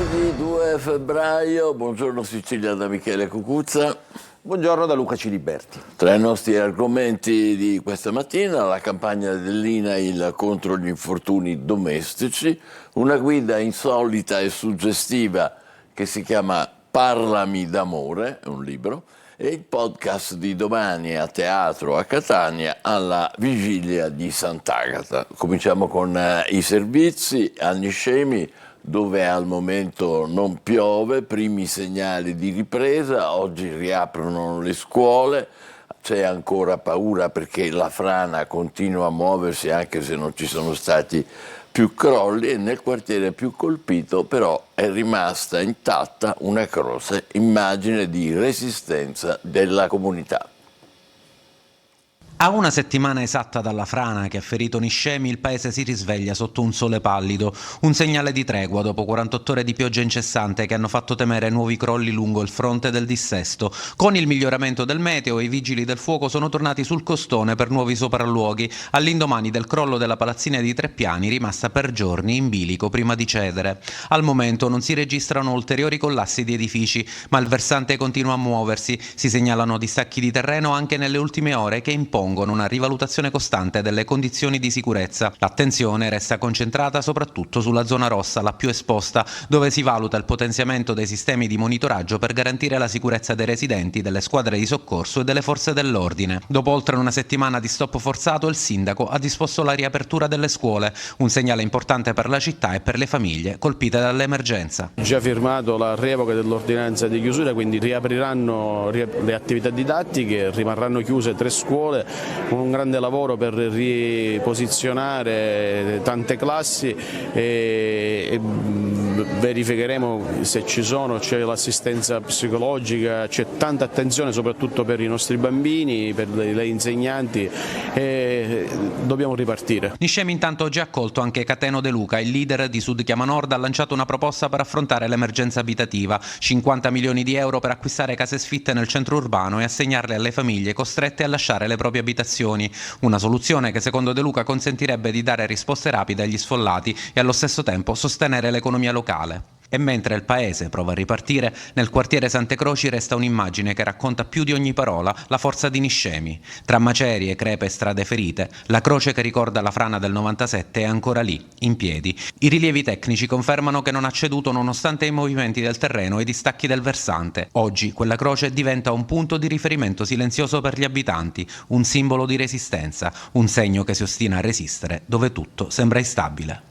Venerdì 2 febbraio, buongiorno Sicilia da Michele Cucuzza. Buongiorno da Luca Ciliberti. Tra i nostri argomenti di questa mattina, la campagna dell'INAIL contro gli infortuni domestici, una guida insolita e suggestiva che si chiama Parlami d'amore, è un libro, e il podcast di domani a teatro a Catania alla vigilia di Sant'Agata. Cominciamo con i servizi a Niscemi, dove al momento non piove, primi segnali di ripresa, oggi riaprono le scuole, c'è ancora paura perché la frana continua a muoversi anche se non ci sono stati più crolli e nel quartiere più colpito però è rimasta intatta una croce, immagine di resistenza della comunità. A una settimana esatta dalla frana che ha ferito Niscemi, il paese si risveglia sotto un sole pallido, un segnale di tregua dopo 48 ore di pioggia incessante che hanno fatto temere nuovi crolli lungo il fronte del dissesto. Con il miglioramento del meteo, i vigili del fuoco sono tornati sul costone per nuovi sopralluoghi, all'indomani del crollo della palazzina di 3 piani rimasta per giorni in bilico prima di cedere. Al momento non si registrano ulteriori collassi di edifici, ma il versante continua a muoversi, si segnalano distacchi di terreno anche nelle ultime ore che impongono una rivalutazione costante delle condizioni di sicurezza. L'attenzione resta concentrata soprattutto sulla zona rossa, la più esposta, dove si valuta il potenziamento dei sistemi di monitoraggio per garantire la sicurezza dei residenti, delle squadre di soccorso e delle forze dell'ordine. Dopo oltre una settimana di stop forzato, il sindaco ha disposto la riapertura delle scuole, un segnale importante per la città e per le famiglie colpite dall'emergenza. Già firmato la revoca dell'ordinanza di chiusura, quindi riapriranno le attività didattiche, rimarranno chiuse 3 scuole, con un grande lavoro per riposizionare tante classi e verificheremo se c'è l'assistenza psicologica, c'è tanta attenzione soprattutto per i nostri bambini, per le insegnanti e dobbiamo ripartire. Niscemi intanto ha già accolto anche Cateno De Luca, il leader di Sud Chiama Nord ha lanciato una proposta per affrontare l'emergenza abitativa, 50 milioni di euro per acquistare case sfitte nel centro urbano e assegnarle alle famiglie costrette a lasciare le proprie abitazioni, una soluzione che secondo De Luca consentirebbe di dare risposte rapide agli sfollati e allo stesso tempo sostenere l'economia locale. E mentre il paese prova a ripartire, nel quartiere Sante Croci resta un'immagine che racconta più di ogni parola la forza di Niscemi. Tra macerie, crepe e strade ferite, la croce che ricorda la frana del 97 è ancora lì, in piedi. I rilievi tecnici confermano che non ha ceduto nonostante i movimenti del terreno e i distacchi del versante. Oggi quella croce diventa un punto di riferimento silenzioso per gli abitanti, un simbolo di resistenza, un segno che si ostina a resistere dove tutto sembra instabile.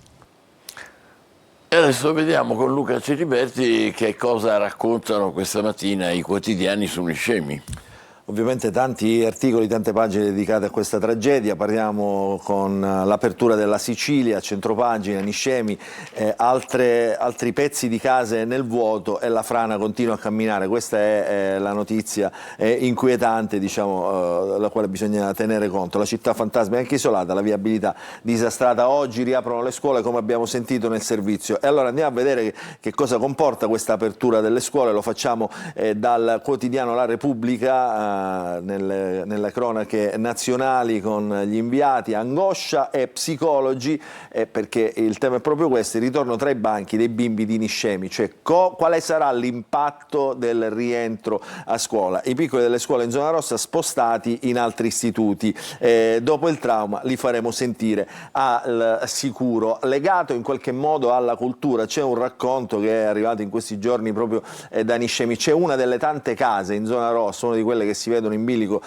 E adesso vediamo con Luca Ciliberti che cosa raccontano questa mattina i quotidiani su Niscemi. Ovviamente tanti articoli, tante pagine dedicate a questa tragedia, parliamo con l'apertura della Sicilia, centropagina, Niscemi, altri pezzi di case nel vuoto e la frana continua a camminare, questa è la notizia inquietante, diciamo, la quale bisogna tenere conto. La città fantasma è anche isolata, la viabilità disastrata, oggi riaprono le scuole come abbiamo sentito nel servizio e allora andiamo a vedere che cosa comporta questa apertura delle scuole, lo facciamo dal quotidiano La Repubblica, nelle cronache nazionali con gli inviati, angoscia e psicologi, perché il tema è proprio questo, il ritorno tra i banchi dei bimbi di Niscemi, cioè quale sarà l'impatto del rientro a scuola. I piccoli delle scuole in zona rossa spostati in altri istituti, dopo il trauma li faremo sentire al sicuro. Legato in qualche modo alla cultura, c'è un racconto che è arrivato in questi giorni proprio da Niscemi, c'è una delle tante case in zona rossa, una di quelle che si vedono in bilico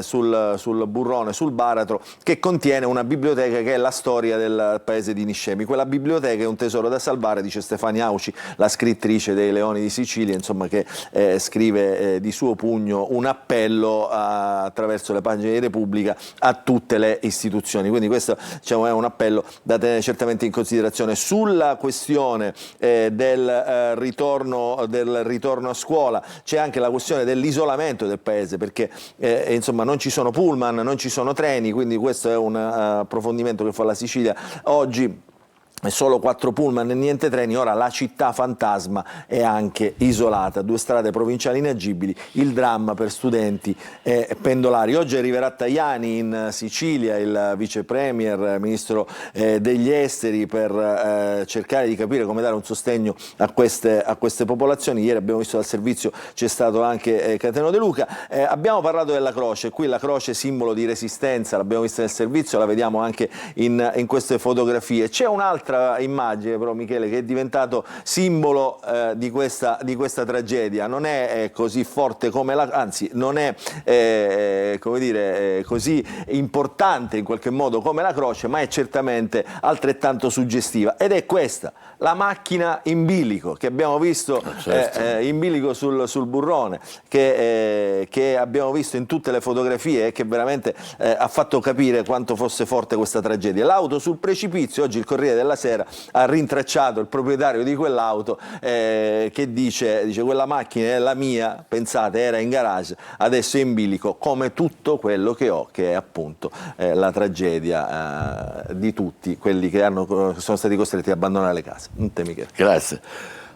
sul burrone, sul baratro, che contiene una biblioteca che è la storia del paese di Niscemi. Quella biblioteca è un tesoro da salvare, dice Stefania Auci, la scrittrice dei Leoni di Sicilia, insomma, che scrive di suo pugno un appello attraverso le pagine di Repubblica a tutte le istituzioni. Quindi questo, diciamo, è un appello da tenere certamente in considerazione. Sulla questione del ritorno a scuola c'è anche la questione dell'isolamento del paese, perché insomma non ci sono pullman, non ci sono treni, quindi questo è un approfondimento che fa la Sicilia oggi solo 4 pullman e niente treni. Ora la città fantasma è anche isolata, 2 strade provinciali inagibili, il dramma per studenti e pendolari. Oggi arriverà Tajani in Sicilia, il vice premier, ministro degli esteri, per cercare di capire come dare un sostegno a queste popolazioni. Ieri abbiamo visto dal servizio, c'è stato anche Cateno De Luca. Abbiamo parlato della croce, qui la croce simbolo di resistenza, l'abbiamo vista nel servizio, la vediamo anche in queste fotografie. C'è un'altra immagine però, Michele, che è diventato simbolo di questa tragedia. Non è così forte come anzi non è come dire, così importante in qualche modo come la croce, ma è certamente altrettanto suggestiva, ed è questa, la macchina in bilico che abbiamo visto, in bilico sul burrone, che abbiamo visto in tutte le fotografie e che veramente ha fatto capire quanto fosse forte questa tragedia. L'auto sul precipizio, oggi il Corriere della Sera ha rintracciato il proprietario di quell'auto, che dice quella macchina è la mia, pensate, era in garage, adesso è in bilico, come tutto quello che ho, che è appunto la tragedia di tutti quelli che sono stati costretti ad abbandonare le case. Michele. Grazie.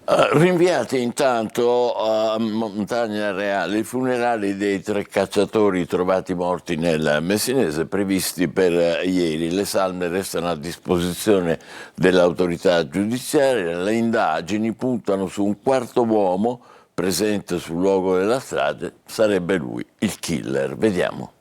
Rinviati intanto a Montagna Reale i funerali dei 3 cacciatori trovati morti nel Messinese, previsti per ieri. Le salme restano a disposizione dell'autorità giudiziaria. Le indagini puntano su un 4º uomo presente sul luogo della strage, sarebbe lui il killer. Vediamo.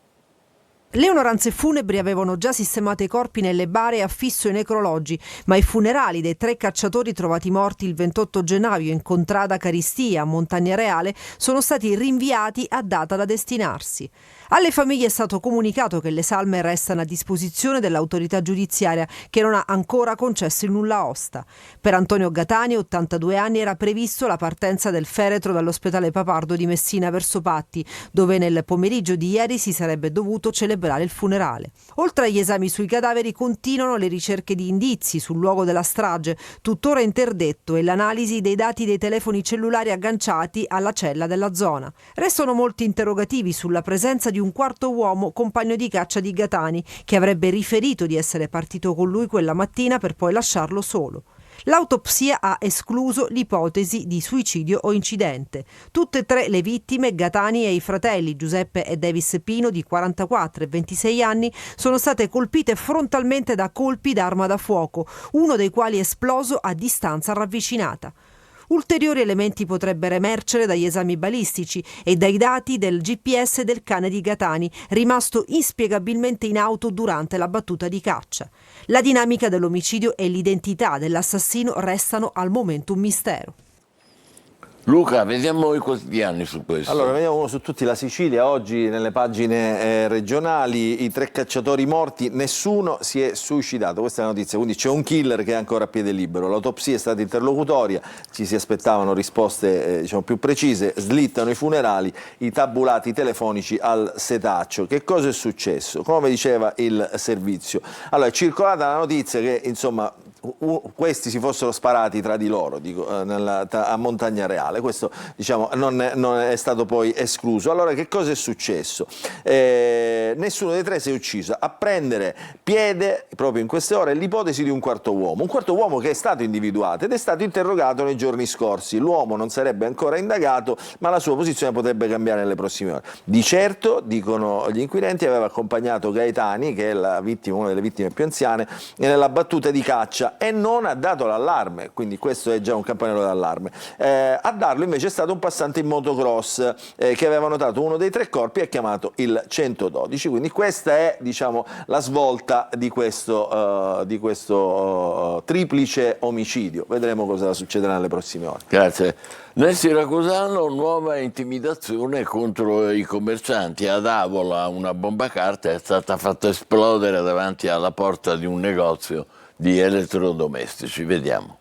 Le onoranze funebri avevano già sistemato i corpi nelle bare e affisso i necrologi, ma i funerali dei 3 cacciatori trovati morti il 28 gennaio in Contrada Caristia, a Montagna Reale, sono stati rinviati a data da destinarsi. Alle famiglie è stato comunicato che le salme restano a disposizione dell'autorità giudiziaria, che non ha ancora concesso il nulla osta. Per Antonio Gatani, 82 anni, era previsto la partenza del feretro dall'ospedale Papardo di Messina verso Patti, dove nel pomeriggio di ieri si sarebbe dovuto celebrare il funerale. Oltre agli esami sui cadaveri, continuano le ricerche di indizi sul luogo della strage, tuttora interdetto, e l'analisi dei dati dei telefoni cellulari agganciati alla cella della zona. Restano molti interrogativi sulla presenza di un 4º uomo, compagno di caccia di Gatani, che avrebbe riferito di essere partito con lui quella mattina per poi lasciarlo solo. L'autopsia ha escluso l'ipotesi di suicidio o incidente. Tutte e 3 le vittime, Gatani e i fratelli Giuseppe e Davis Pino, di 44 e 26 anni, sono state colpite frontalmente da colpi d'arma da fuoco, uno dei quali è esploso a distanza ravvicinata. Ulteriori elementi potrebbero emergere dagli esami balistici e dai dati del GPS del cane di Gatani, rimasto inspiegabilmente in auto durante la battuta di caccia. La dinamica dell'omicidio e l'identità dell'assassino restano al momento un mistero. Luca, vediamo i quotidiani su questo. Allora, vediamo uno su tutti. La Sicilia, oggi nelle pagine regionali, i 3 cacciatori morti, nessuno si è suicidato, questa è la notizia, quindi c'è un killer che è ancora a piede libero. L'autopsia è stata interlocutoria, ci si aspettavano risposte più precise, slittano i funerali, i tabulati telefonici al setaccio. Che cosa è successo? Come diceva il servizio, allora è circolata la notizia che insomma questi si fossero sparati tra di loro, a Montagna Reale. Questo non è stato poi escluso. Allora che cosa è successo? Nessuno dei 3 si è ucciso. A prendere piede proprio in queste ore l'ipotesi di un 4º uomo, che è stato individuato ed è stato interrogato nei giorni scorsi. L'uomo non sarebbe ancora indagato, ma la sua posizione potrebbe cambiare nelle prossime ore. Di certo, dicono gli inquirenti, aveva accompagnato Gaetani, che è una delle vittime più anziane, nella battuta di caccia, e non ha dato l'allarme, quindi questo è già un campanello d'allarme. A darlo invece è stato un passante in motocross che aveva notato uno dei 3 corpi e ha chiamato il 112, quindi questa è la svolta di questo triplice omicidio. Vedremo cosa succederà nelle prossime ore. Grazie. Nel siracusano, nuova intimidazione contro i commercianti. Ad Avola una bomba carta è stata fatta esplodere davanti alla porta di un negozio di elettrodomestici. Vediamo.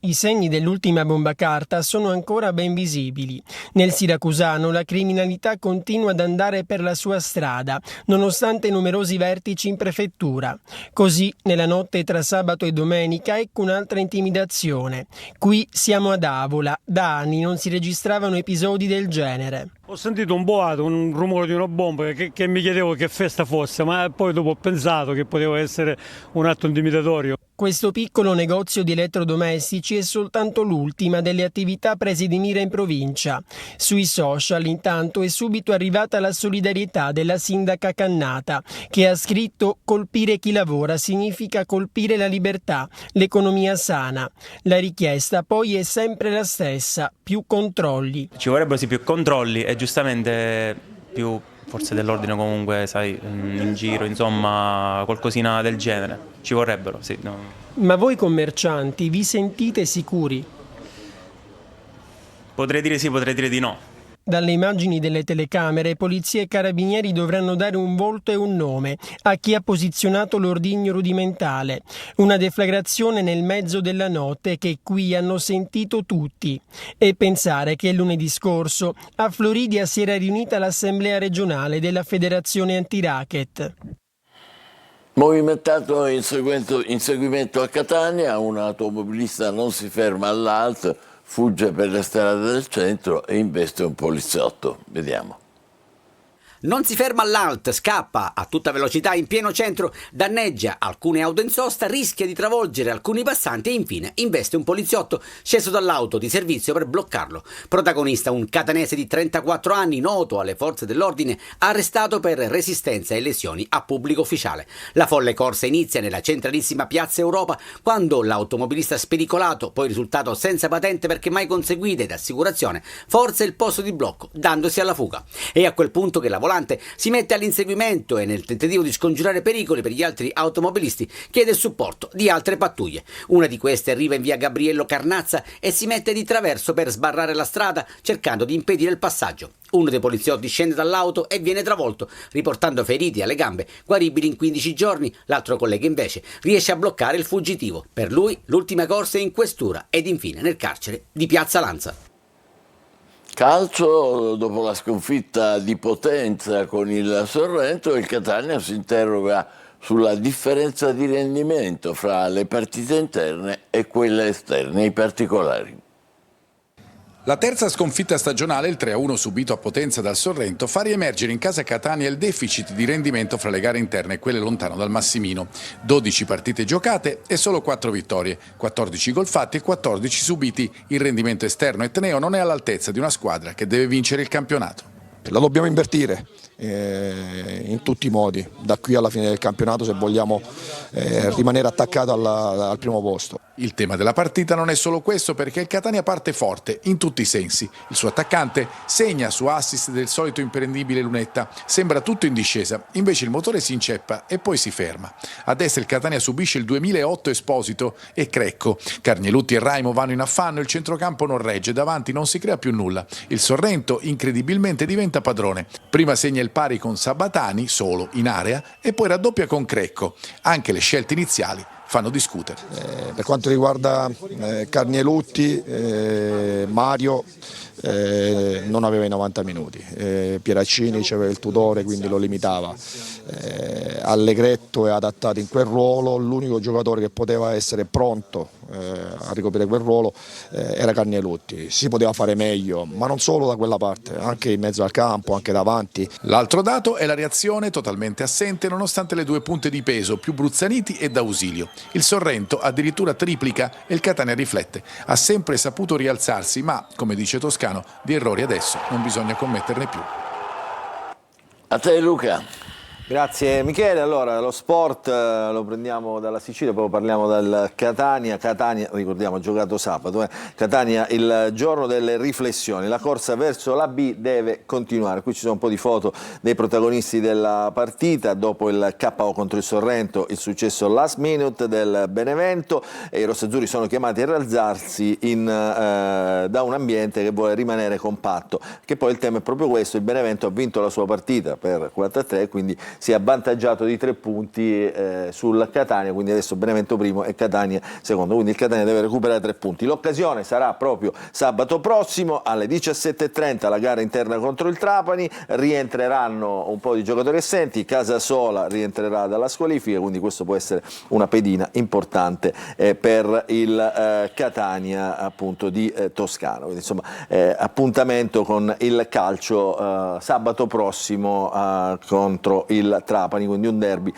I segni dell'ultima bomba carta sono ancora ben visibili. Nel siracusano la criminalità continua ad andare per la sua strada, nonostante numerosi vertici in prefettura. Così, nella notte tra sabato e domenica, ecco un'altra intimidazione. Qui siamo ad Avola. Da anni non si registravano episodi del genere. Ho sentito un boato, un rumore di una bomba che mi chiedevo che festa fosse, ma poi dopo ho pensato che poteva essere un atto intimidatorio. Questo piccolo negozio di elettrodomestici è soltanto l'ultima delle attività prese di mira in provincia. Sui social intanto è subito arrivata la solidarietà della sindaca Cannata, che ha scritto: colpire chi lavora significa colpire la libertà, l'economia sana. La richiesta poi è sempre la stessa: più controlli. Ci vorrebbero sì più controlli e giustamente più forze dell'ordine comunque, sai, in giro, insomma, qualcosina del genere. Ci vorrebbero, sì. No. Ma voi commercianti vi sentite sicuri? Potrei dire sì, potrei dire di no. Dalle immagini delle telecamere, polizia e carabinieri dovranno dare un volto e un nome a chi ha posizionato l'ordigno rudimentale. Una deflagrazione nel mezzo della notte che qui hanno sentito tutti. E pensare che lunedì scorso a Floridia si era riunita l'assemblea regionale della Federazione Antiracket. Movimentato in seguimento a Catania, un automobilista non si ferma all'ALT, fugge per le strade del centro e investe un poliziotto. Vediamo. Non si ferma all'ALT, scappa a tutta velocità in pieno centro, danneggia alcune auto in sosta, rischia di travolgere alcuni passanti e infine investe un poliziotto sceso dall'auto di servizio per bloccarlo. Protagonista un catanese di 34 anni, noto alle forze dell'ordine, arrestato per resistenza e lesioni a pubblico ufficiale. La folle corsa inizia nella centralissima Piazza Europa quando l'automobilista spericolato, poi risultato senza patente perché mai conseguita ed assicurazione, forza il posto di blocco dandosi alla fuga. È a quel punto che la volante si mette all'inseguimento e nel tentativo di scongiurare pericoli per gli altri automobilisti chiede il supporto di altre pattuglie. Una di queste arriva in via Gabriello Carnazza e si mette di traverso per sbarrare la strada cercando di impedire il passaggio. Uno dei poliziotti scende dall'auto e viene travolto, riportando feriti alle gambe, guaribili in 15 giorni. L'altro collega invece riesce a bloccare il fuggitivo. Per lui l'ultima corsa è in questura ed infine nel carcere di Piazza Lanza. Calcio, dopo la sconfitta di Potenza con il Sorrento, il Catania si interroga sulla differenza di rendimento fra le partite interne e quelle esterne, i particolari. La terza sconfitta stagionale, il 3-1 subito a Potenza dal Sorrento, fa riemergere in casa Catania il deficit di rendimento fra le gare interne e quelle lontano dal Massimino. 12 partite giocate e solo 4 vittorie, 14 gol fatti e 14 subiti. Il rendimento esterno etneo non è all'altezza di una squadra che deve vincere il campionato. La dobbiamo invertire in tutti i modi, da qui alla fine del campionato, se vogliamo rimanere attaccati al primo posto. Il tema della partita non è solo questo, perché il Catania parte forte in tutti i sensi. Il suo attaccante segna su assist del solito imprendibile Lunetta, sembra tutto in discesa, invece il motore si inceppa e poi si ferma. A destra il Catania subisce il 2008 Esposito e Crecco. Carnielutti e Raimo vanno in affanno, il centrocampo non regge, davanti non si crea più nulla. Il Sorrento incredibilmente diventa padrone. Prima segna il pari con Sabatani, solo in area, e poi raddoppia con Crecco. Anche le scelte iniziali fanno discutere. Per quanto riguarda Carnielutti, Mario non aveva i 90 minuti, Pieraccini c'aveva il tutore, quindi lo limitava. Allegretto è adattato in quel ruolo, l'unico giocatore che poteva essere pronto a ricoprire quel ruolo era Carnielutti. Si poteva fare meglio, ma non solo da quella parte, anche in mezzo al campo, anche davanti. L'altro dato è la reazione totalmente assente nonostante le due punte di peso, più Bruzzaniti e D'Ausilio. Il Sorrento addirittura triplica e il Catania riflette. Ha sempre saputo rialzarsi, ma, come dice Toscano, di errori adesso non bisogna commetterne più. A te Luca. Grazie Michele. Allora, lo sport lo prendiamo dalla Sicilia, poi parliamo dal Catania. Catania, ricordiamo, ha giocato sabato. Catania, il giorno delle riflessioni. La corsa verso la B deve continuare. Qui ci sono un po' di foto dei protagonisti della partita. Dopo il KO contro il Sorrento, il successo last minute del Benevento, e i rossazzurri sono chiamati a rialzarsi da un ambiente che vuole rimanere compatto. Che poi il tema è proprio questo: il Benevento ha vinto la sua partita per 4-3, quindi si è avvantaggiato di 3 punti sul Catania, quindi adesso Benevento primo e Catania secondo, quindi il Catania deve recuperare 3 punti. L'occasione sarà proprio sabato prossimo alle 17:30, la gara interna contro il Trapani, rientreranno un po' di giocatori assenti, Casasola rientrerà dalla squalifica, quindi questo può essere una pedina importante per il Catania appunto di Toscano. Quindi, insomma, appuntamento con il calcio sabato prossimo contro il Trapani, quindi un derby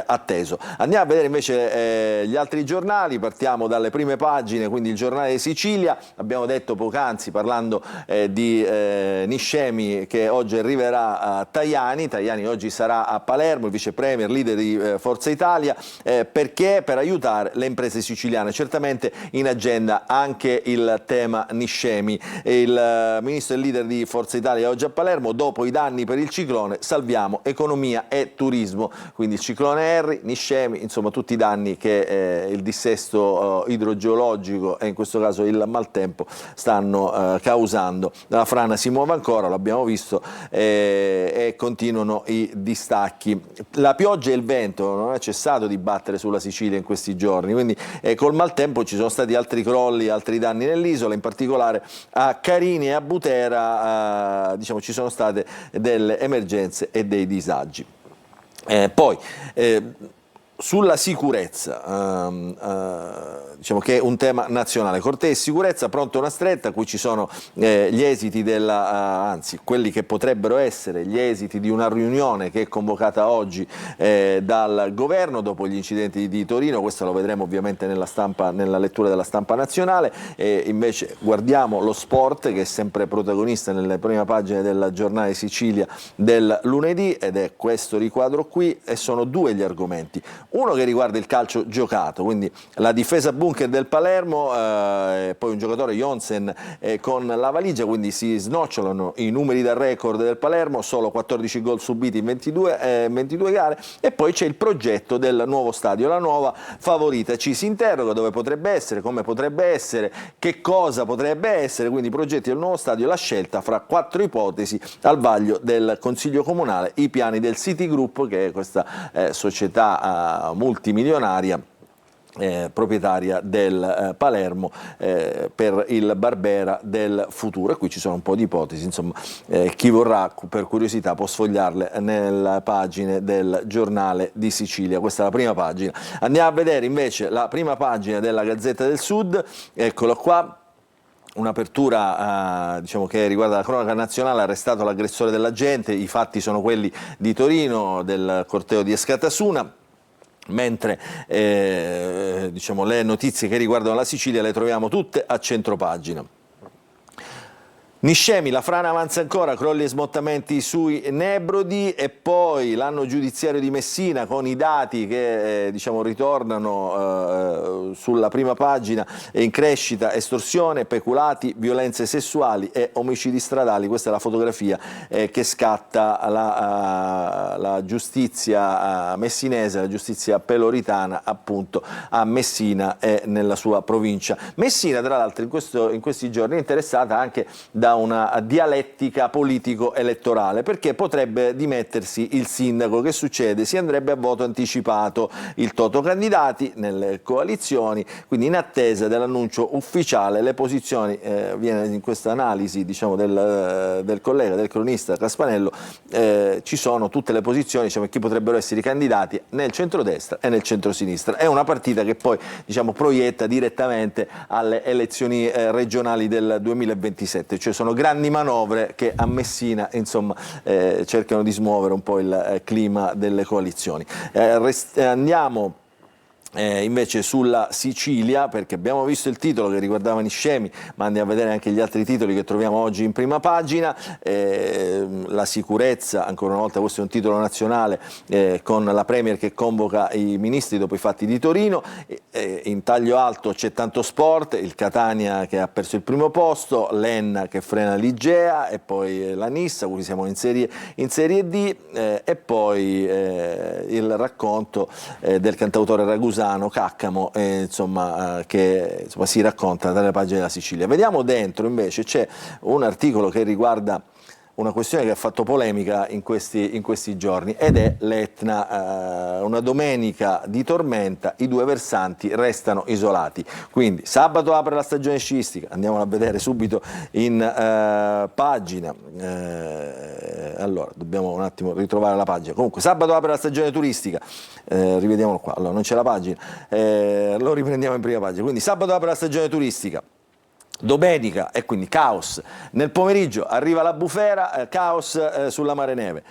atteso. Andiamo a vedere invece gli altri giornali, partiamo dalle prime pagine, quindi il Giornale di Sicilia, abbiamo detto poc'anzi parlando di Niscemi che oggi arriverà a Tajani oggi sarà a Palermo, il vice premier, leader di Forza Italia, perché per aiutare le imprese siciliane, certamente in agenda anche il tema Niscemi. Il ministro e leader di Forza Italia oggi a Palermo, dopo i danni per il ciclone salviamo economia e turismo, quindi il ciclone Harry, Niscemi, insomma tutti i danni che il dissesto idrogeologico e in questo caso il maltempo stanno causando. La frana si muove ancora, l'abbiamo visto, e continuano i distacchi. La pioggia e il vento non è cessato di battere sulla Sicilia in questi giorni, quindi col maltempo ci sono stati altri crolli, altri danni nell'isola, in particolare a Carini e a Butera diciamo, ci sono state delle emergenze e dei disagi. Poi sulla sicurezza, diciamo che è un tema nazionale, Corte e sicurezza, pronta una stretta, qui ci sono gli esiti anzi quelli che potrebbero essere gli esiti di una riunione che è convocata oggi dal governo dopo gli incidenti di Torino, questo lo vedremo ovviamente nella lettura della stampa nazionale, invece guardiamo lo sport che è sempre protagonista nelle prime pagine del Giornale Sicilia del lunedì, ed è questo riquadro qui, e sono 2 gli argomenti. Uno che riguarda il calcio giocato, quindi la difesa bunker del Palermo, poi un giocatore Jonsen con la valigia, quindi si snocciolano i numeri da record del Palermo, solo 14 gol subiti in 22 gare, e poi c'è il progetto del nuovo stadio, la nuova favorita, ci si interroga dove potrebbe essere, come potrebbe essere, che cosa potrebbe essere, quindi i progetti del nuovo stadio, la scelta fra 4 ipotesi al vaglio del Consiglio Comunale, i piani del City Group, che è questa società multimilionaria proprietaria del Palermo per il Barbera del futuro, e qui ci sono un po' di ipotesi, insomma chi vorrà per curiosità può sfogliarle nelle pagine del Giornale di Sicilia. Questa è la prima pagina. Andiamo a vedere invece la prima pagina della Gazzetta del Sud, eccolo qua. Un'apertura diciamo che riguarda la cronaca nazionale, arrestato l'aggressore dell'agente, i fatti sono quelli di Torino, del corteo di Escatasuna, mentre diciamo, le notizie che riguardano la Sicilia le troviamo tutte a centropagina. Niscemi, la frana avanza ancora, crolli e smottamenti sui Nebrodi, e poi l'anno giudiziario di Messina con i dati che diciamo, ritornano sulla prima pagina, in crescita estorsione, peculati, violenze sessuali e omicidi stradali. Questa è la fotografia che scatta la giustizia messinese, la giustizia peloritana appunto a Messina e nella sua provincia. Messina tra l'altro in questi giorni è interessata anche da una dialettica politico-elettorale, perché potrebbe dimettersi il sindaco. Che succede? Si andrebbe a voto anticipato, il toto candidati nelle coalizioni, quindi in attesa dell'annuncio ufficiale le posizioni, viene in questa analisi diciamo, del collega, del cronista Caspanello, ci sono tutte le posizioni, diciamo, chi potrebbero essere i candidati nel centrodestra e nel centrosinistra. È una partita che poi diciamo, proietta direttamente alle elezioni regionali del 2027, cioè sono grandi manovre che a Messina insomma, cercano di smuovere un po' il clima delle coalizioni. Andiamo invece sulla Sicilia, perché abbiamo visto il titolo che riguardava Niscemi, ma andiamo a vedere anche gli altri titoli che troviamo oggi in prima pagina. La sicurezza, ancora una volta questo è un titolo nazionale, con la Premier che convoca i ministri dopo i fatti di Torino. In taglio alto c'è tanto sport, il Catania che ha perso il primo posto, l'Enna che frena l'Igea, e poi la Nissa, qui siamo in Serie D, e poi il racconto del cantautore ragusano Caccamo, insomma, che insomma, si racconta dalle pagine della Sicilia. Vediamo dentro invece, c'è un articolo che riguarda una questione che ha fatto polemica in questi giorni, ed è l'Etna. Una domenica di tormenta, i due versanti restano isolati. Quindi sabato apre la stagione sciistica, andiamola a vedere subito in pagina. Allora, dobbiamo un attimo ritrovare la pagina. Comunque, sabato apre la stagione turistica, rivediamolo qua, allora non c'è la pagina, lo riprendiamo in prima pagina. Quindi sabato apre la stagione turistica. Domenica, e quindi caos. Nel pomeriggio arriva la bufera, caos sulla Mareneve.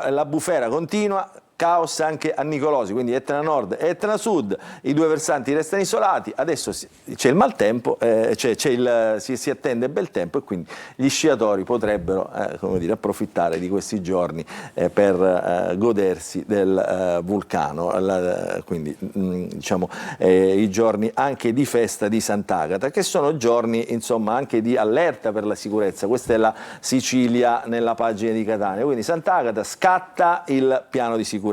La bufera continua, caos anche a Nicolosi, quindi Etna Nord e Etna Sud, i due versanti restano isolati, adesso c'è il maltempo, si attende bel tempo, e quindi gli sciatori potrebbero come dire, approfittare di questi giorni per godersi del vulcano, quindi diciamo i giorni anche di festa di Sant'Agata, che sono giorni insomma anche di allerta per la sicurezza. Questa è la Sicilia nella pagina di Catania, quindi Sant'Agata scatta il piano di sicurezza.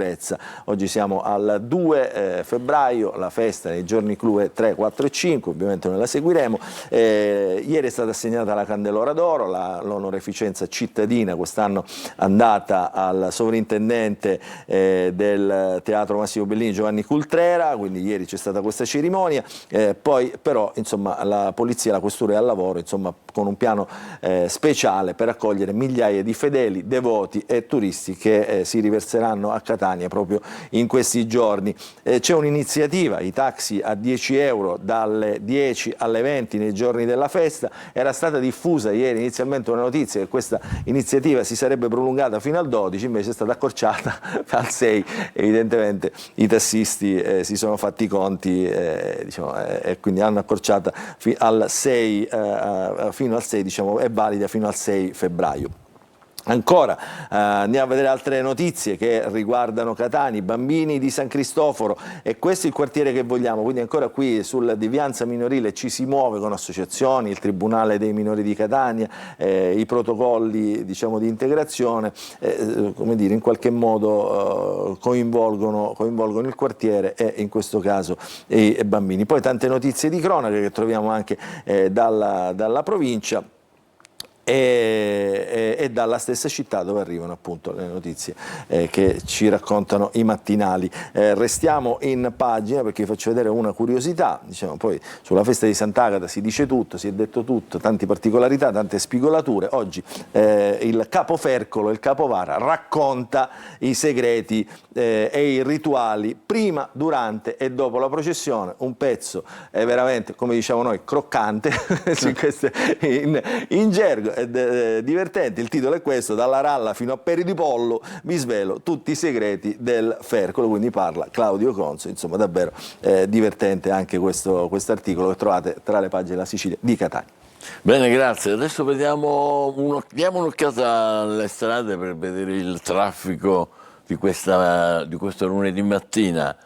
Oggi siamo al 2 febbraio, la festa nei giorni clou 3, 4 e 5, ovviamente noi la seguiremo. Ieri è stata assegnata la Candelora d'Oro, l'onoreficenza cittadina, quest'anno andata al sovrintendente del Teatro Massimo Bellini Giovanni Cultrera, quindi ieri c'è stata questa cerimonia. Poi però insomma la polizia, la questura è al lavoro insomma con un piano speciale per accogliere migliaia di fedeli, devoti e turisti che si riverseranno a Catania proprio in questi giorni. C'è un'iniziativa, i taxi a 10 euro dalle 10 alle 20 nei giorni della festa. Era stata diffusa ieri inizialmente una notizia che questa iniziativa si sarebbe prolungata fino al 12, invece è stata accorciata al 6. Evidentemente i tassisti si sono fatti i conti e quindi hanno accorciata fino al 6, diciamo, è valida fino al 6 febbraio. Ancora andiamo a vedere altre notizie che riguardano Catania, i bambini di San Cristoforo, e questo è il quartiere che vogliamo, quindi ancora qui sulla devianza minorile ci si muove con associazioni, il Tribunale dei minori di Catania, i protocolli diciamo di integrazione, come dire, in qualche modo coinvolgono il quartiere e in questo caso i bambini. Poi tante notizie di cronaca che troviamo anche dalla provincia e dalla stessa città dove arrivano appunto le notizie che ci raccontano i mattinali. Restiamo in pagina perché vi faccio vedere una curiosità, diciamo, poi sulla festa di Sant'Agata si dice tutto, si è detto tutto, tante particolarità, tante spigolature. Oggi il capofercolo, il capovara racconta i segreti e i rituali prima, durante e dopo la processione. Un pezzo è veramente, come diciamo noi, croccante in gergo. È divertente, il titolo è questo: dalla ralla fino a peri di pollo vi svelo tutti i segreti del fercolo, quindi parla Claudio Conso, insomma davvero divertente anche questo articolo che trovate tra le pagine della Sicilia di Catania. Bene, grazie. Adesso diamo un'occhiata alle strade per vedere il traffico di questo lunedì mattina.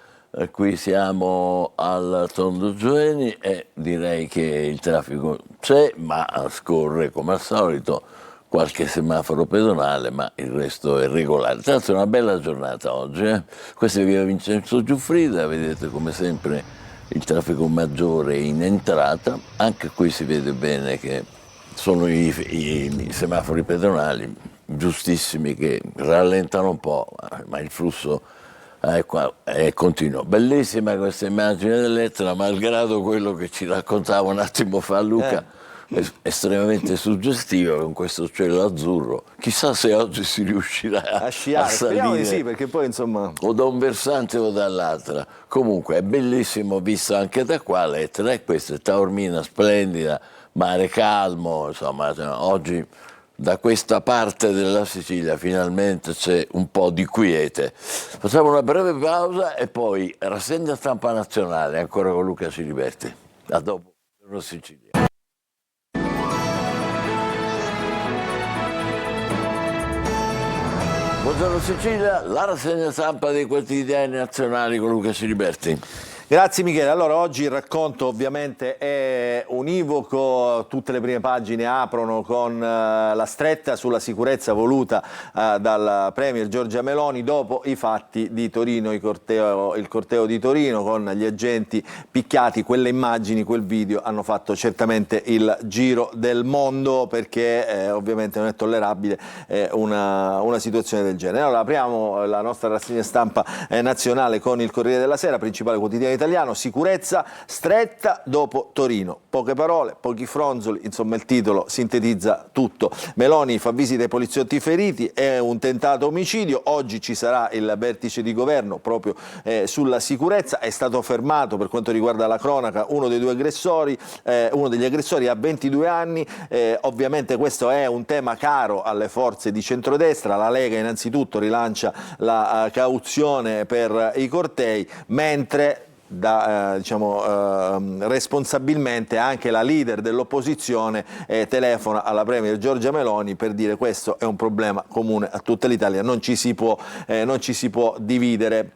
Qui siamo al Tondo Gioeni e direi che il traffico c'è, ma scorre come al solito, qualche semaforo pedonale, ma il resto è regolare. Tra l'altro è una bella giornata oggi. Questa è via Vincenzo Giuffrida, vedete come sempre il traffico maggiore in entrata. Anche qui si vede bene che sono i semafori pedonali giustissimi che rallentano un po', ma il flusso è continuo. Bellissima questa immagine dell'Etna, malgrado quello che ci raccontava un attimo fa Luca, estremamente suggestiva con questo cielo azzurro. Chissà se oggi si riuscirà a sciare. salire. Speriamo di sì, perché poi insomma o da un versante o dall'altra. Comunque è bellissimo visto anche da qua l'Etna, e questa è Taormina splendida, mare calmo, insomma oggi da questa parte della Sicilia finalmente c'è un po' di quiete. Facciamo una breve pausa e poi rassegna stampa nazionale ancora con Luca Ciliberti. A dopo. Buongiorno Sicilia. Buongiorno Sicilia, la rassegna stampa dei quotidiani nazionali con Luca Ciliberti. Grazie Michele. Allora oggi il racconto ovviamente è univoco, tutte le prime pagine aprono con la stretta sulla sicurezza voluta dal Premier Giorgia Meloni dopo i fatti di Torino, il corteo di Torino con gli agenti picchiati. Quelle immagini, quel video hanno fatto certamente il giro del mondo, perché ovviamente non è tollerabile una situazione del genere. Allora apriamo la nostra rassegna stampa nazionale con il Corriere della Sera, principale quotidiano italiano. Sicurezza stretta dopo Torino. Poche parole, pochi fronzoli, insomma il titolo sintetizza tutto. Meloni fa visita ai poliziotti feriti, è un tentato omicidio. Oggi ci sarà il vertice di governo proprio sulla sicurezza. È stato fermato, per quanto riguarda la cronaca, uno degli aggressori ha 22 anni. Ovviamente questo è un tema caro alle forze di centrodestra. La Lega innanzitutto rilancia la cauzione per i cortei, mentre responsabilmente anche la leader dell'opposizione telefona alla Premier Giorgia Meloni per dire: questo è un problema comune a tutta l'Italia, non ci si può dividere.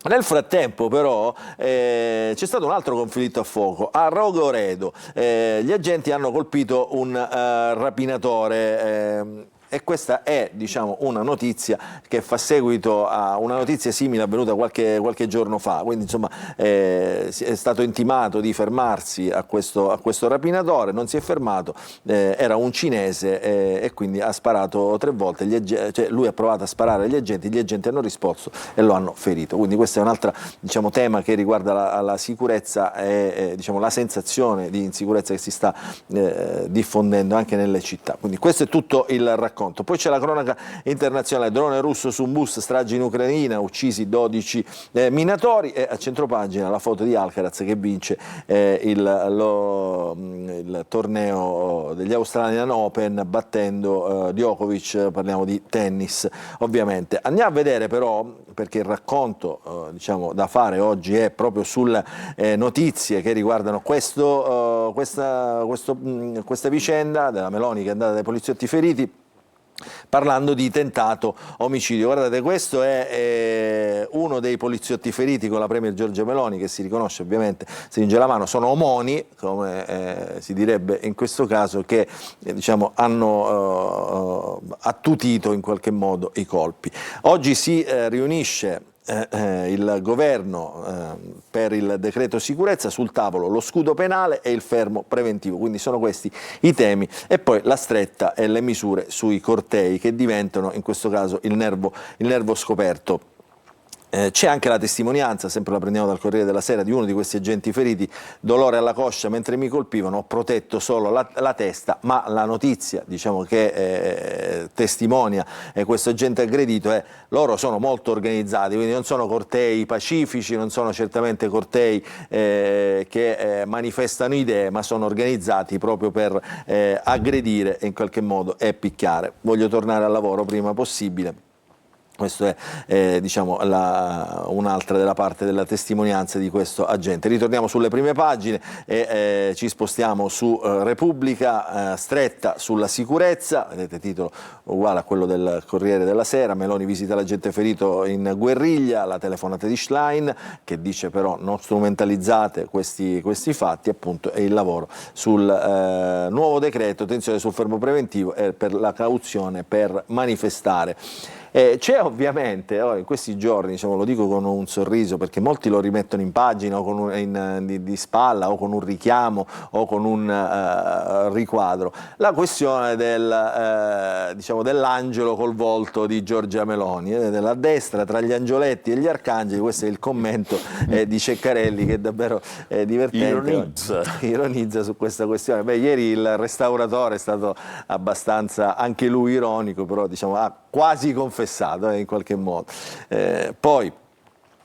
Nel frattempo però c'è stato un altro conflitto a fuoco a Rogoredo. Gli agenti hanno colpito un rapinatore. E questa è, una notizia che fa seguito a una notizia simile avvenuta qualche giorno fa. Quindi, insomma, è stato intimato di fermarsi a questo rapinatore, non si è fermato, era un cinese e quindi ha sparato 3 volte. Lui ha provato a sparare agli agenti hanno risposto e lo hanno ferito. Quindi questo è un altro tema che riguarda la sicurezza e la sensazione di insicurezza che si sta diffondendo anche nelle città. Quindi questo è tutto il racconto. Poi c'è la cronaca internazionale: drone russo su un bus, strage in Ucraina, uccisi 12 minatori, e a centropagina la foto di Alcaraz che vince il torneo degli Australian Open battendo Djokovic. Parliamo di tennis ovviamente. Andiamo a vedere però, perché il racconto da fare oggi è proprio sulle notizie che riguardano questa vicenda della Meloni che è andata dai poliziotti feriti, parlando di tentato omicidio. Guardate, questo è uno dei poliziotti feriti con la Premier Giorgia Meloni, che si riconosce ovviamente, stringe la mano, sono omoni, come si direbbe in questo caso, che hanno attutito in qualche modo i colpi. Oggi si riunisce il governo per il decreto sicurezza, sul tavolo lo scudo penale e il fermo preventivo, quindi sono questi i temi, e poi la stretta e le misure sui cortei che diventano in questo caso il nervo scoperto. C'è anche la testimonianza, sempre la prendiamo dal Corriere della Sera, di uno di questi agenti feriti: dolore alla coscia mentre mi colpivano, ho protetto solo la testa. Ma la notizia che testimonia questo agente aggredito è: loro sono molto organizzati, quindi non sono cortei pacifici, non sono certamente cortei che manifestano idee, ma sono organizzati proprio per aggredire in qualche modo e picchiare. Voglio tornare al lavoro prima possibile. Questo è un'altra della parte della testimonianza di questo agente. Ritorniamo sulle prime pagine e ci spostiamo su Repubblica, stretta sulla sicurezza, vedete titolo uguale a quello del Corriere della Sera: Meloni visita l'agente ferito in guerriglia, la telefonata di Schlein che dice però non strumentalizzate questi fatti, appunto, e il lavoro sul nuovo decreto, tensione sul fermo preventivo e per la cauzione per manifestare. C'è ovviamente, in questi giorni, lo dico con un sorriso perché molti lo rimettono in pagina o di spalla o con un richiamo o con un riquadro, la questione dell'angelo col volto di Giorgia Meloni, della destra tra gli angioletti e gli arcangeli. Questo è il commento di Ceccarelli, che è davvero divertente, ironizza su questa questione. Ieri il restauratore è stato abbastanza anche lui ironico, però ha quasi confessato in qualche modo. Poi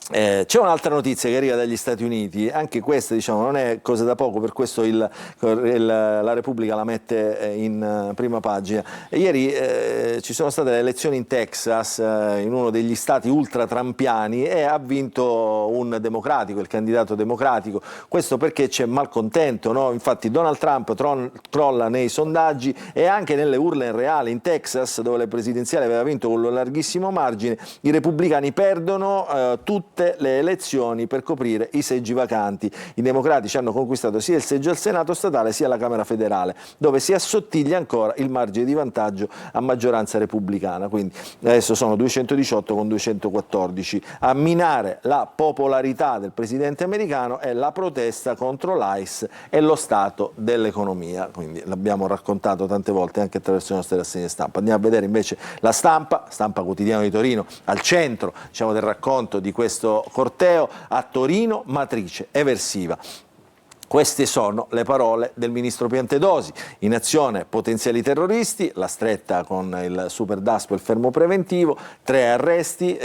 c'è un'altra notizia che arriva dagli Stati Uniti, anche questa non è cosa da poco, per questo la Repubblica la mette in prima pagina. Ieri ci sono state le elezioni in Texas, in uno degli stati ultratrampiani, e ha vinto un democratico, il candidato democratico. Questo perché c'è malcontento, no? Infatti Donald Trump crolla nei sondaggi e anche nelle urne reali in Texas, dove le presidenziali aveva vinto con un larghissimo margine. I repubblicani perdono tutti tutte le elezioni per coprire i seggi vacanti. I democratici hanno conquistato sia il seggio al Senato statale sia alla Camera federale, dove si assottiglia ancora il margine di vantaggio a maggioranza repubblicana, quindi adesso sono 218 con 214. A minare la popolarità del presidente americano è la protesta contro l'ICE e lo stato dell'economia, quindi l'abbiamo raccontato tante volte anche attraverso le nostre rassegne stampa. Andiamo a vedere invece la Stampa Quotidiano di Torino, al centro, diciamo, del racconto di questo corteo. A Torino matrice eversiva. Queste sono le parole del ministro Piantedosi: in azione potenziali terroristi, la stretta con il super DASPO e il fermo preventivo, 3 arresti,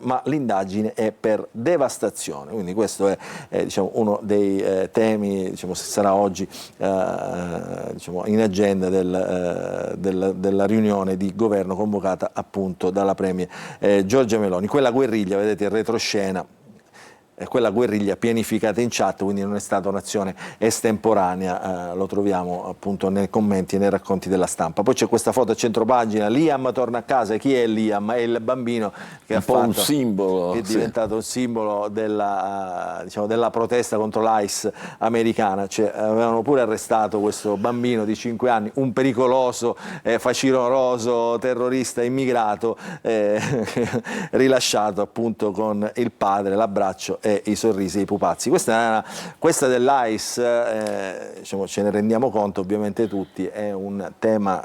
ma l'indagine è per devastazione. Quindi questo è diciamo, uno dei temi, diciamo, se sarà oggi diciamo, in agenda della riunione di governo convocata appunto dalla premier Giorgia Meloni. Quella guerriglia, vedete il retroscena, quella guerriglia pianificata in chat, quindi non è stata un'azione estemporanea, lo troviamo appunto nei commenti e nei racconti della Stampa. Poi c'è questa foto a centropagina, Liam torna a casa. Chi è Liam? È il bambino che un po' un simbolo, che è diventato un simbolo della, diciamo, della protesta contro l'ICE americana. Cioè, avevano pure arrestato questo bambino di 5 anni, un pericoloso, facinoroso terrorista immigrato, rilasciato appunto con il padre, l'abbraccio e i sorrisi e i pupazzi. Questa dell'ICE, diciamo, ce ne rendiamo conto ovviamente tutti, è un tema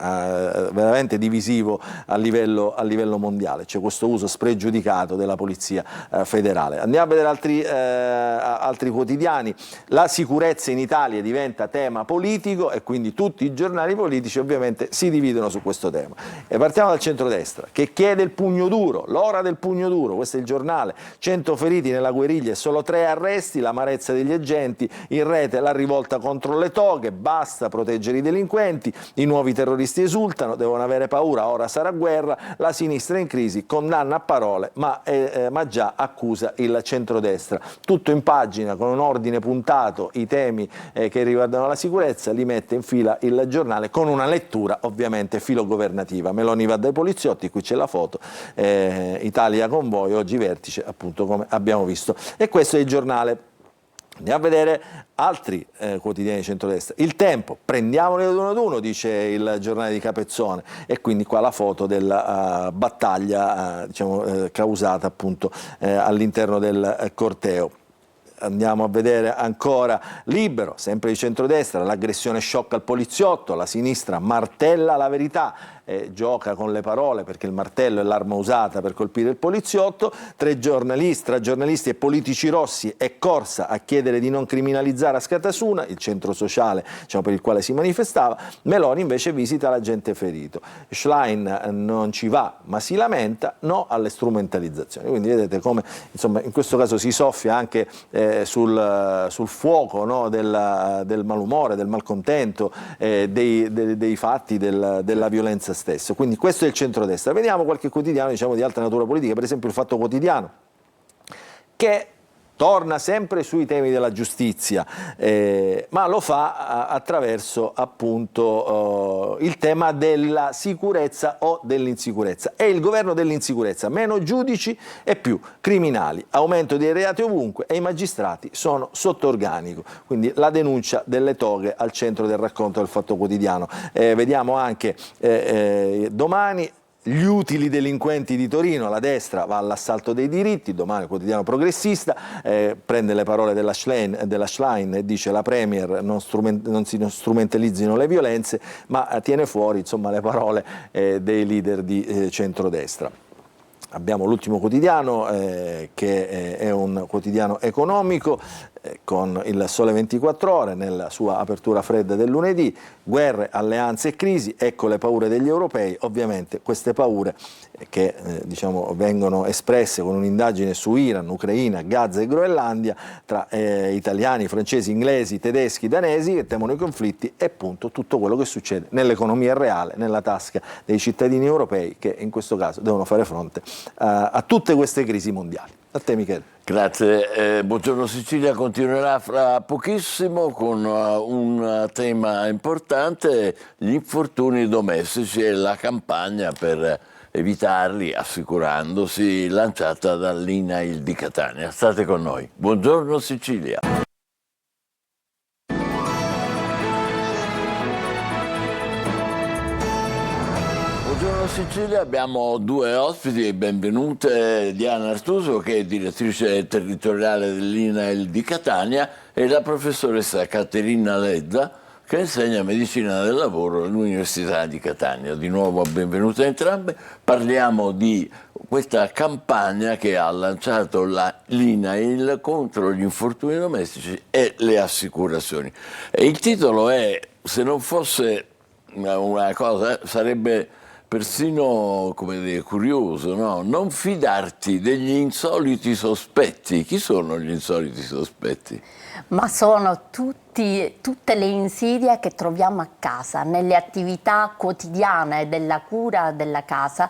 veramente divisivo a livello mondiale. C'è questo uso spregiudicato della polizia federale. Andiamo a vedere altri quotidiani. La sicurezza in Italia diventa tema politico e quindi tutti i giornali politici ovviamente si dividono su questo tema. E partiamo dal centrodestra, che chiede il pugno duro, l'ora del pugno duro. Questo è il giornale. 100 feriti nella guerriglia, solo 3 arresti, l'amarezza degli agenti, in rete la rivolta contro le toghe, basta proteggere i delinquenti, i nuovi terroristi esultano, devono avere paura, ora sarà guerra, la sinistra in crisi, condanna a parole ma già accusa il centrodestra. Tutto in pagina con un ordine puntato, i temi che riguardano la sicurezza, li mette in fila il giornale con una lettura ovviamente filogovernativa. Meloni va dai poliziotti, qui c'è la foto, Italia con voi, oggi vertice appunto come abbiamo visto. E questo è il giornale. Andiamo a vedere altri quotidiani di centrodestra. Il Tempo, prendiamoli ad uno, dice il giornale di Capezzone, e quindi qua la foto della battaglia diciamo, causata appunto all'interno del corteo. Andiamo a vedere ancora Libero, sempre di centrodestra, l'aggressione shock al poliziotto, la sinistra martella la verità, gioca con le parole perché il martello è l'arma usata per colpire il poliziotto. Tra giornalisti e politici rossi è corsa a chiedere di non criminalizzare Askatasuna, il centro sociale, diciamo, per il quale si manifestava. Meloni invece visita l'agente ferito. Schlein non ci va ma si lamenta, no alle strumentalizzazioni. Quindi vedete come insomma, in questo caso si soffia anche sul fuoco, no, del malumore, del malcontento, dei fatti della violenza stesso. Quindi questo è il centrodestra. Vediamo qualche quotidiano, diciamo, di altra natura politica, per esempio il Fatto Quotidiano, che torna sempre sui temi della giustizia, ma lo fa attraverso appunto il tema della sicurezza o dell'insicurezza. È il governo dell'insicurezza, meno giudici e più criminali, aumento dei reati ovunque e i magistrati sono sotto organico. Quindi la denuncia delle toghe al centro del racconto del Fatto Quotidiano. Vediamo anche domani gli utili delinquenti di Torino, la destra va all'assalto dei diritti, domani quotidiano progressista, prende le parole della Schlein e dice la Premier non si strumentalizzino le violenze, ma tiene fuori insomma, le parole dei leader di centrodestra. Abbiamo l'ultimo quotidiano che è un quotidiano economico con il Sole 24 Ore nella sua apertura fredda del lunedì. Guerre, alleanze e crisi, ecco le paure degli europei. Ovviamente queste paure che diciamo, vengono espresse con un'indagine su Iran, Ucraina, Gaza e Groenlandia tra italiani, francesi, inglesi, tedeschi, danesi che temono i conflitti e appunto tutto quello che succede nell'economia reale, nella tasca dei cittadini europei che in questo caso devono fare fronte a tutte queste crisi mondiali. A te Michele. Grazie, Buongiorno Sicilia continuerà fra pochissimo con un tema importante, gli infortuni domestici e la campagna per evitarli assicurandosi, lanciata dall'INAIL di Catania. State con noi. Buongiorno Sicilia. Buongiorno Sicilia, abbiamo due ospiti, benvenute Diana Artuso che è direttrice territoriale dell'INAIL di Catania e la professoressa Caterina Ledda che insegna medicina del lavoro all'Università di Catania. Di nuovo benvenute entrambe, parliamo di questa campagna che ha lanciato l'INAIL contro gli infortuni domestici e le assicurazioni. E il titolo è, se non fosse una cosa, sarebbe persino, come dire, curioso, no? Non fidarti degli insoliti sospetti. Chi sono gli insoliti sospetti? Ma sono tutte le insidie che troviamo a casa, nelle attività quotidiane della cura della casa.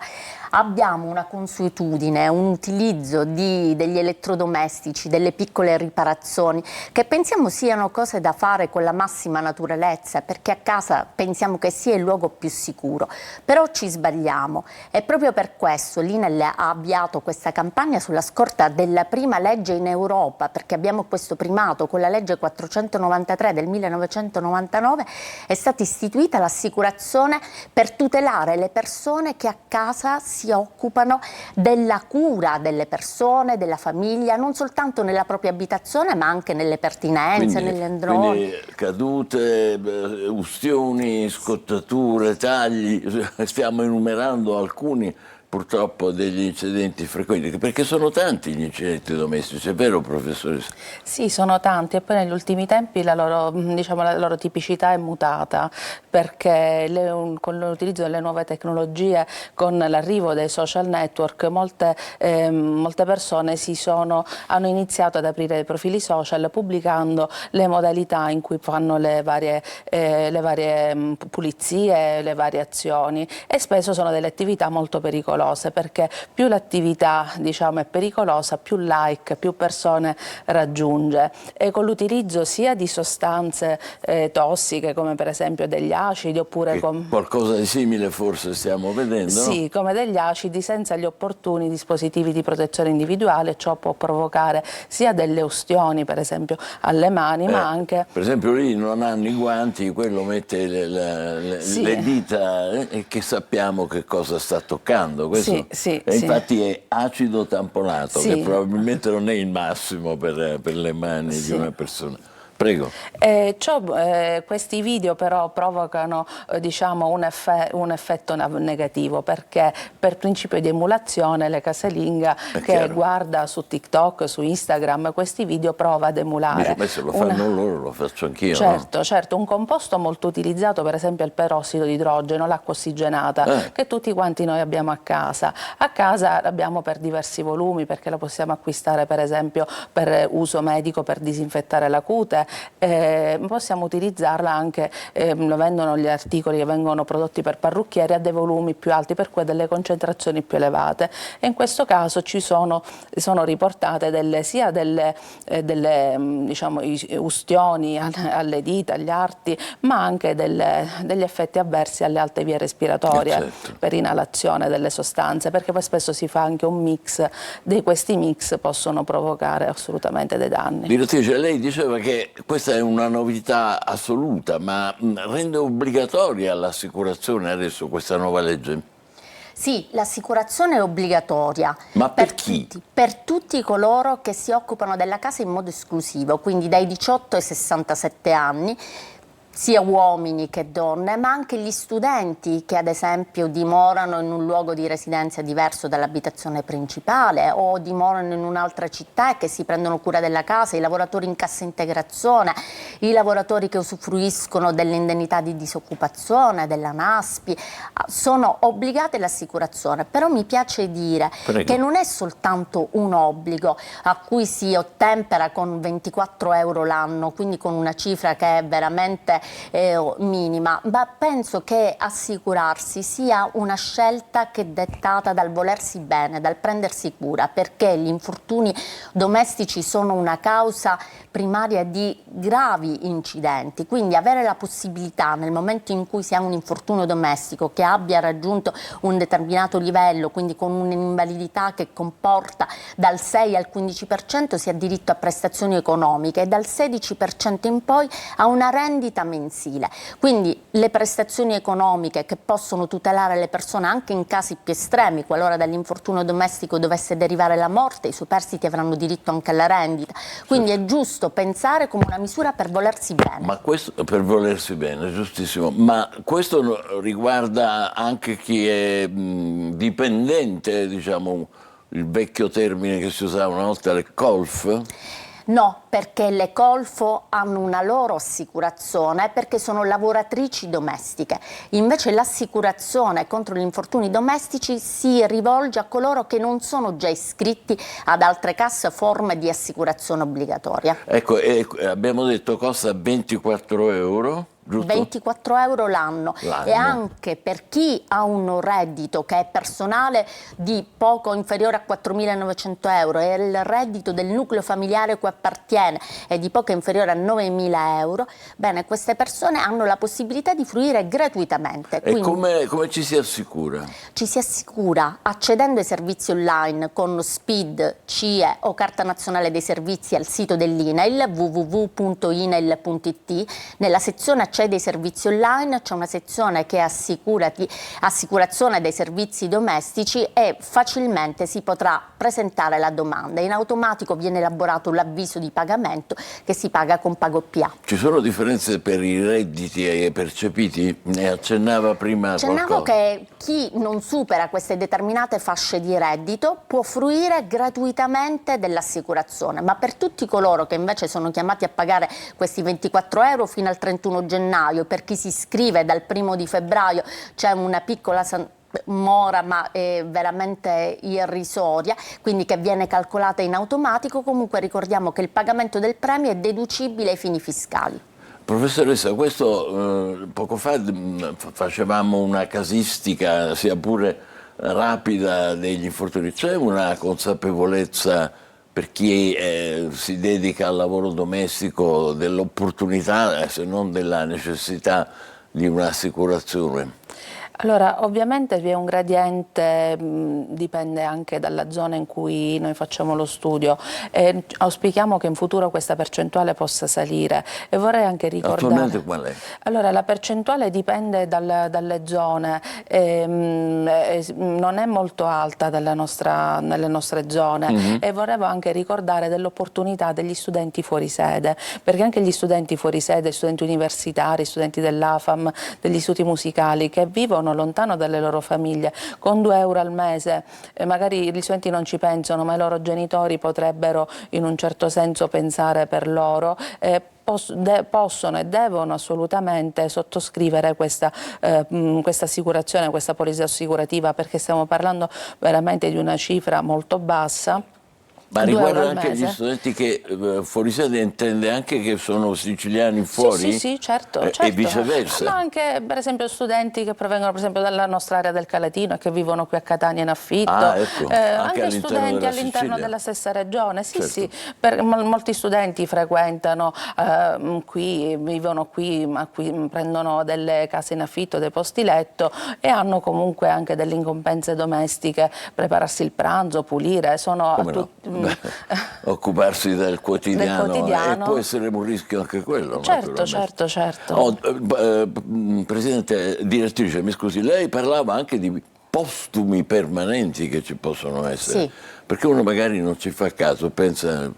Abbiamo una consuetudine, un utilizzo degli elettrodomestici, delle piccole riparazioni, che pensiamo siano cose da fare con la massima naturalezza, perché a casa pensiamo che sia il luogo più sicuro, però ci sbagliamo. E proprio per questo l'INAIL ha avviato questa campagna sulla scorta della prima legge in Europa, perché abbiamo questo primato. Con la legge 493 del 1999 è stata istituita l'assicurazione per tutelare le persone che a casa si occupano della cura delle persone, della famiglia, non soltanto nella propria abitazione ma anche nelle pertinenze, negli androni. Quindi cadute, ustioni, scottature, tagli, stiamo enumerando alcuni purtroppo degli incidenti frequenti, perché sono tanti gli incidenti domestici, è vero professoressa? Sì, sono tanti e poi negli ultimi tempi la loro tipicità è mutata, perché con l'utilizzo delle nuove tecnologie, con l'arrivo dei social network, molte persone hanno iniziato ad aprire dei profili social pubblicando le modalità in cui fanno le varie pulizie, le varie azioni, e spesso sono delle attività molto pericolose, perché più l'attività è pericolosa, più like, più persone raggiunge, e con l'utilizzo sia di sostanze tossiche come per esempio degli acidi oppure qualcosa di simile forse stiamo vedendo, sì, no? Come degli acidi senza gli opportuni dispositivi di protezione individuale. Ciò può provocare sia delle ustioni per esempio alle mani, ma anche per esempio lì non hanno i guanti, quello mette le dita e che sappiamo che cosa sta toccando. Questo, infatti è acido tamponato, che probabilmente non è il massimo per le mani di una persona. Prego. Questi video però provocano un effetto negativo, perché per principio di emulazione la casalinga che guarda su TikTok, su Instagram questi video prova ad emulare. Ma se lo fanno loro lo faccio anch'io. Certo, no? certo, un composto molto utilizzato per esempio è il perossido di idrogeno, l'acqua ossigenata che tutti quanti noi abbiamo a casa. A casa l'abbiamo per diversi volumi, perché la possiamo acquistare per esempio per uso medico, per disinfettare la cute. Possiamo utilizzarla anche, lo vendono gli articoli che vengono prodotti per parrucchieri a dei volumi più alti, per cui delle concentrazioni più elevate, e in questo caso sono riportate sia delle ustioni alle dita, agli arti, ma anche degli effetti avversi alle alte vie respiratorie per inalazione delle sostanze, perché poi spesso si fa anche un mix, questi mix possono provocare assolutamente dei danni. Direttrice, lei diceva che questa è una novità assoluta, ma rende obbligatoria l'assicurazione adesso questa nuova legge? Sì, l'assicurazione è obbligatoria. Ma per chi? Per tutti coloro che si occupano della casa in modo esclusivo, quindi dai 18 ai 67 anni, sia uomini che donne, ma anche gli studenti che ad esempio dimorano in un luogo di residenza diverso dall'abitazione principale o dimorano in un'altra città e che si prendono cura della casa, i lavoratori in cassa integrazione, i lavoratori che usufruiscono dell'indennità di disoccupazione, della NASPI, sono obbligati all'assicurazione. Però mi piace dire che non è soltanto un obbligo a cui si ottempera con 24 euro l'anno, quindi con una cifra che è veramente minima, ma penso che assicurarsi sia una scelta che è dettata dal volersi bene, dal prendersi cura, perché gli infortuni domestici sono una causa primaria di gravi incidenti, quindi avere la possibilità nel momento in cui si ha un infortunio domestico che abbia raggiunto un determinato livello, quindi con un'invalidità che comporta dal 6 al 15%, si ha diritto a prestazioni economiche e dal 16% in poi a una rendita mensile. Quindi le prestazioni economiche che possono tutelare le persone anche in casi più estremi, qualora dall'infortunio domestico dovesse derivare la morte, i superstiti avranno diritto anche alla rendita. Quindi è giusto pensare come una misura per volersi bene. Ma questo per volersi bene, giustissimo. Ma questo riguarda anche chi è dipendente, diciamo, il vecchio termine che si usava una volta, le colf? No, perché le colfo hanno una loro assicurazione perché sono lavoratrici domestiche. Invece l'assicurazione contro gli infortuni domestici si rivolge a coloro che non sono già iscritti ad altre casse forme di assicurazione obbligatoria. Ecco, abbiamo detto costa 24 euro. Giusto? 24 euro l'anno, e anche per chi ha un reddito che è personale di poco inferiore a 4.900 euro e il reddito del nucleo familiare cui appartiene è di poco inferiore a 9.000 euro, bene, queste persone hanno la possibilità di fruire gratuitamente. E come ci si assicura? Ci si assicura accedendo ai servizi online con SPID, CIE o Carta Nazionale dei Servizi al sito dell'INAIL www.inail.it. Nella sezione dei servizi online c'è una sezione che è assicurazione dei servizi domestici e facilmente si potrà presentare la domanda. In automatico viene elaborato l'avviso di pagamento che si paga con PagoPA. Ci sono differenze per i redditi percepiti? Ne accennava prima Accennavo qualcosa. che chi non supera queste determinate fasce di reddito può fruire gratuitamente dell'assicurazione, ma per tutti coloro che invece sono chiamati a pagare questi 24 euro fino al 31 gennaio, per chi si iscrive dal 1 di febbraio c'è una piccola mora, ma è veramente irrisoria, quindi che viene calcolata in automatico. Comunque ricordiamo che il pagamento del premio è deducibile ai fini fiscali. Professoressa, questo poco fa facevamo una casistica, sia pure rapida, degli infortuni. C'è una consapevolezza per chi si dedica al lavoro domestico dell'opportunità, se non della necessità, di un'assicurazione? Allora, ovviamente vi è un gradiente, dipende anche dalla zona in cui noi facciamo lo studio. Auspichiamo che in futuro questa percentuale possa salire, e vorrei anche ricordare... Attualmente qual è? Allora, la percentuale dipende dalle zone, non è molto alta nelle nostre zone, e volevo anche ricordare dell'opportunità degli studenti fuori sede, perché anche gli studenti fuori sede, studenti universitari, studenti dell'AFAM, degli istituti musicali che vivono lontano dalle loro famiglie, con 2 euro al mese, magari gli studenti non ci pensano, ma i loro genitori potrebbero in un certo senso pensare per loro, possono e devono assolutamente sottoscrivere questa assicurazione, questa polizza assicurativa, perché stiamo parlando veramente di una cifra molto bassa. Ma riguarda anche gli studenti che fuori sede, intende anche che sono siciliani fuori? Sì, certo. E viceversa? Ma anche per esempio studenti che provengono per esempio dalla nostra area del Calatino e che vivono qui a Catania in affitto, ecco. Anche studenti all'interno della stessa regione, sì, molti studenti frequentano qui, vivono qui, ma qui prendono delle case in affitto, dei posti letto, e hanno comunque anche delle incombenze domestiche, prepararsi il pranzo, pulire, occuparsi del quotidiano, e può essere un rischio anche quello. Certo. Presidente, direttrice, mi scusi, lei parlava anche di postumi permanenti che ci possono essere, sì. Perché uno magari non ci fa caso, pensa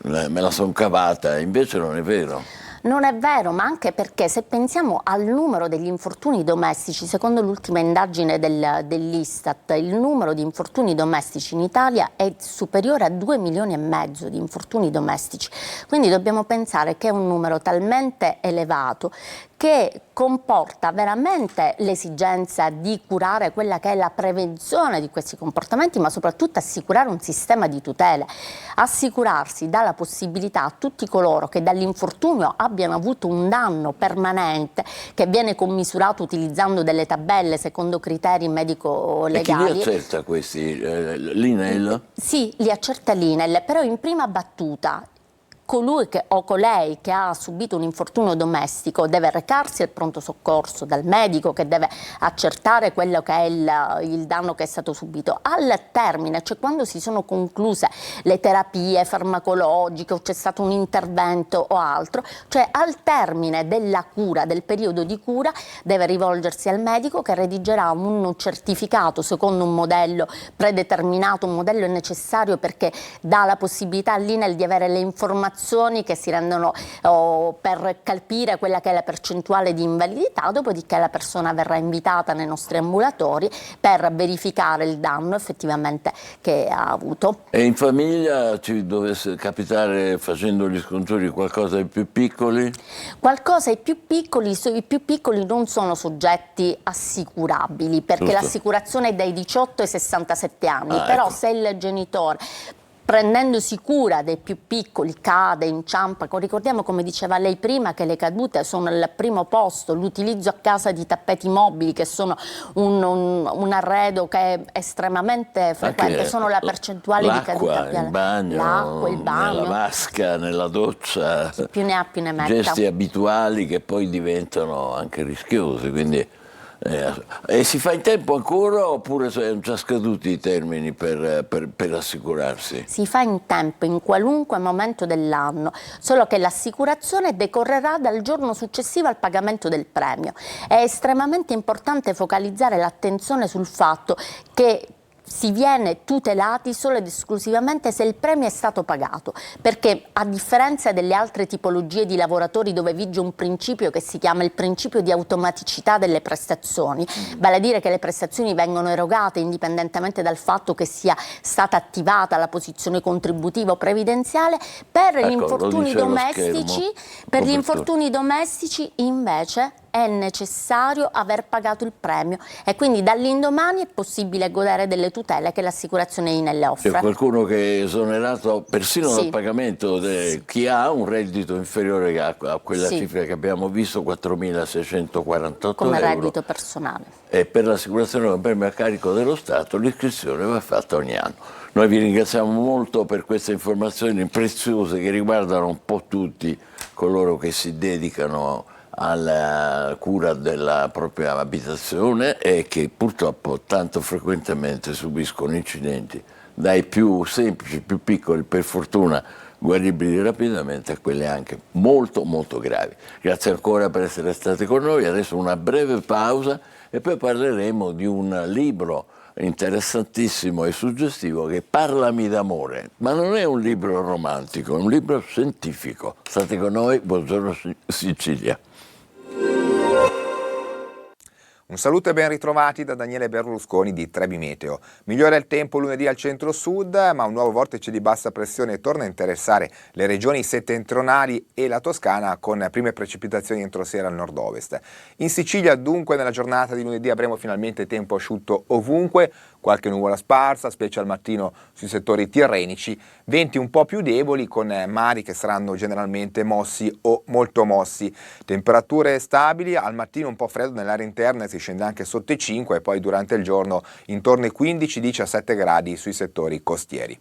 me la son cavata, invece non è vero. Non è vero, ma anche perché se pensiamo al numero degli infortuni domestici, secondo l'ultima indagine dell'Istat, il numero di infortuni domestici in Italia è superiore a 2,5 milioni di infortuni domestici. Quindi dobbiamo pensare che è un numero talmente elevato che comporta veramente l'esigenza di curare quella che è la prevenzione di questi comportamenti, ma soprattutto assicurare un sistema di tutele. Assicurarsi dà la possibilità a tutti coloro che dall'infortunio abbiano avuto un danno permanente, che viene commisurato utilizzando delle tabelle secondo criteri medico-legali. E chi li accerta questi? L'INAIL? Sì, li accerta l'INAIL, però in prima battuta colui o colei che ha subito un infortunio domestico deve recarsi al pronto soccorso dal medico che deve accertare quello che è il danno che è stato subito. Al termine, cioè quando si sono concluse le terapie farmacologiche o c'è stato un intervento o altro, cioè al termine della cura, del periodo di cura, deve rivolgersi al medico che redigerà un certificato secondo un modello predeterminato. Un modello è necessario perché dà la possibilità all'INAIL di avere le informazioni che si rendono per capire quella che è la percentuale di invalidità, dopodiché la persona verrà invitata nei nostri ambulatori per verificare il danno effettivamente che ha avuto. E in famiglia ci dovesse capitare, facendo gli scongiuri, qualcosa ai più piccoli? Qualcosa ai più piccoli, i più piccoli non sono soggetti assicurabili perché Giusto. l'assicurazione è dai 18 ai 67 anni, Ah, però ecco. se il genitore prendendosi cura dei più piccoli cade, inciampa, ricordiamo come diceva lei prima che le cadute sono al primo posto, l'utilizzo a casa di tappeti mobili che sono un arredo che è estremamente frequente, Anche sono la percentuale di caduta l'acqua, il bagno, l'acqua, il bagno, nella vasca, nella doccia, più ne ha più ne metta. gesti abituali che poi diventano anche rischiosi, quindi e si fa in tempo ancora oppure sono già scaduti i termini per assicurarsi? Si fa in tempo, in qualunque momento dell'anno, solo che l'assicurazione decorrerà dal giorno successivo al pagamento del premio. È estremamente importante focalizzare l'attenzione sul fatto che si viene tutelati solo ed esclusivamente se il premio è stato pagato, perché a differenza delle altre tipologie di lavoratori dove vige un principio che si chiama il principio di automaticità delle prestazioni, vale a dire che le prestazioni vengono erogate indipendentemente dal fatto che sia stata attivata la posizione contributiva o previdenziale, per gli infortuni domestici invece è necessario aver pagato il premio e quindi dall'indomani è possibile godere delle tutele che l'assicurazione INAIL offre. C'è qualcuno che è esonerato persino Sì. dal pagamento, chi ha un reddito inferiore a quella Sì. cifra che abbiamo visto, 4.648 come euro. reddito personale. E per l'assicurazione con premio a carico dello Stato l'iscrizione va fatta ogni anno. Noi vi ringraziamo molto per queste informazioni preziose che riguardano un po' tutti coloro che si dedicano alla cura della propria abitazione e che purtroppo tanto frequentemente subiscono incidenti, dai più semplici, più piccoli, per fortuna guaribili rapidamente, a quelle anche molto molto gravi. Grazie ancora per essere stati con noi, adesso una breve pausa e poi parleremo di un libro interessantissimo e suggestivo che è Parlami d'amore, ma non è un libro romantico, è un libro scientifico. State con noi, buongiorno Sicilia. Un saluto e ben ritrovati da Daniele Berlusconi di Trebi Meteo. Migliora il tempo lunedì al centro-sud, ma un nuovo vortice di bassa pressione torna a interessare le regioni settentrionali e la Toscana, con prime precipitazioni entro sera al nord-ovest. In Sicilia dunque nella giornata di lunedì avremo finalmente tempo asciutto ovunque, qualche nuvola sparsa, specie al mattino sui settori tirrenici, venti un po' più deboli con mari che saranno generalmente mossi o molto mossi. Temperature stabili, al mattino un po' freddo nell'area interna, si scende anche sotto i 5 e poi durante il giorno intorno ai 15-17 gradi sui settori costieri.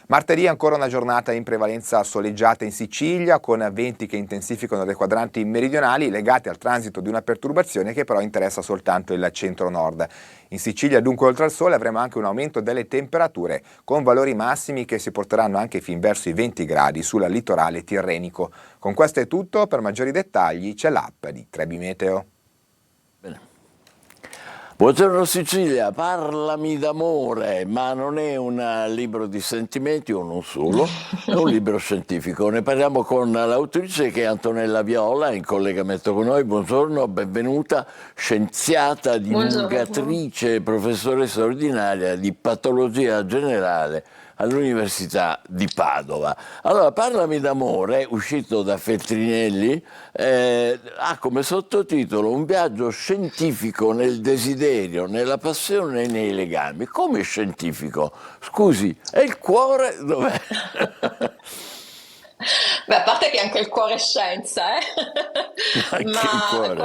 Martedì ancora una giornata in prevalenza soleggiata in Sicilia, con venti che intensificano dai quadranti meridionali legati al transito di una perturbazione che però interessa soltanto il centro-nord. In Sicilia dunque oltre al sole avremo anche un aumento delle temperature, con valori massimi che si porteranno anche fin verso i 20 gradi sul litorale tirrenico. Con questo è tutto, per maggiori dettagli c'è l'app di Trebi Meteo. Buongiorno Sicilia, Parlami d'amore, ma non è un libro di sentimenti o non solo, è un libro scientifico. Ne parliamo con l'autrice che è Antonella Viola, in collegamento con noi. Buongiorno, benvenuta, scienziata, divulgatrice, professoressa ordinaria di patologia generale all'Università di Padova. Allora, Parlami d'amore, uscito da Feltrinelli, ha come sottotitolo un viaggio scientifico nel desiderio, nella passione e nei legami. Come scientifico? Scusi, e il cuore dov'è? Beh, a parte che anche il cuore è scienza, Anche il ma cuore.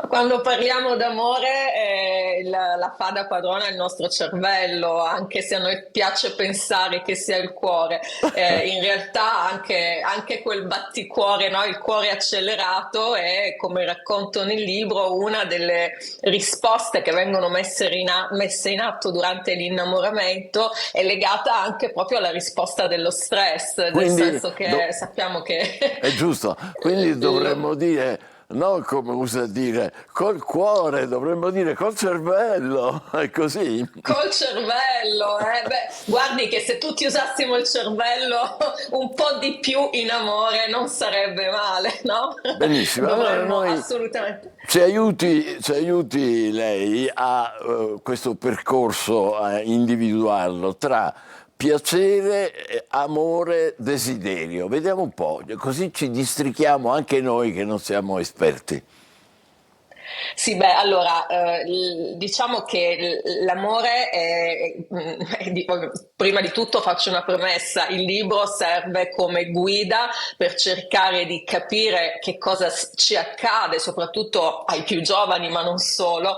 quando parliamo d'amore, la fa da padrona il nostro cervello, anche se a noi piace pensare che sia il cuore. In realtà anche quel batticuore, no? Il cuore accelerato è, come racconto nel libro, una delle risposte che vengono messe in atto durante l'innamoramento, è legata anche proprio alla risposta dello stress, nel senso che sappiamo che... È giusto, quindi dovremmo dire, non come usa dire, col cuore, dovremmo dire col cervello, è così? Col cervello, beh, guardi che se tutti usassimo il cervello un po' di più in amore non sarebbe male, no? Benissimo, allora noi assolutamente. ci aiuti lei a questo percorso, a individuarlo tra piacere, amore, desiderio. Vediamo un po', così ci districhiamo anche noi che non siamo esperti. Sì, beh, allora, diciamo che l'amore prima di tutto faccio una premessa, il libro serve come guida per cercare di capire che cosa ci accade, soprattutto ai più giovani, ma non solo,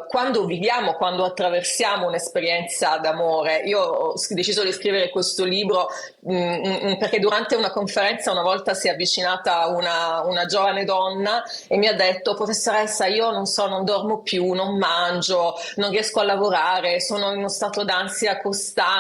quando viviamo, quando attraversiamo un'esperienza d'amore. Io ho deciso di scrivere questo libro perché durante una conferenza una volta si è avvicinata una giovane donna e mi ha detto: professoressa, io non dormo più, non mangio, non riesco a lavorare, sono in uno stato d'ansia costante.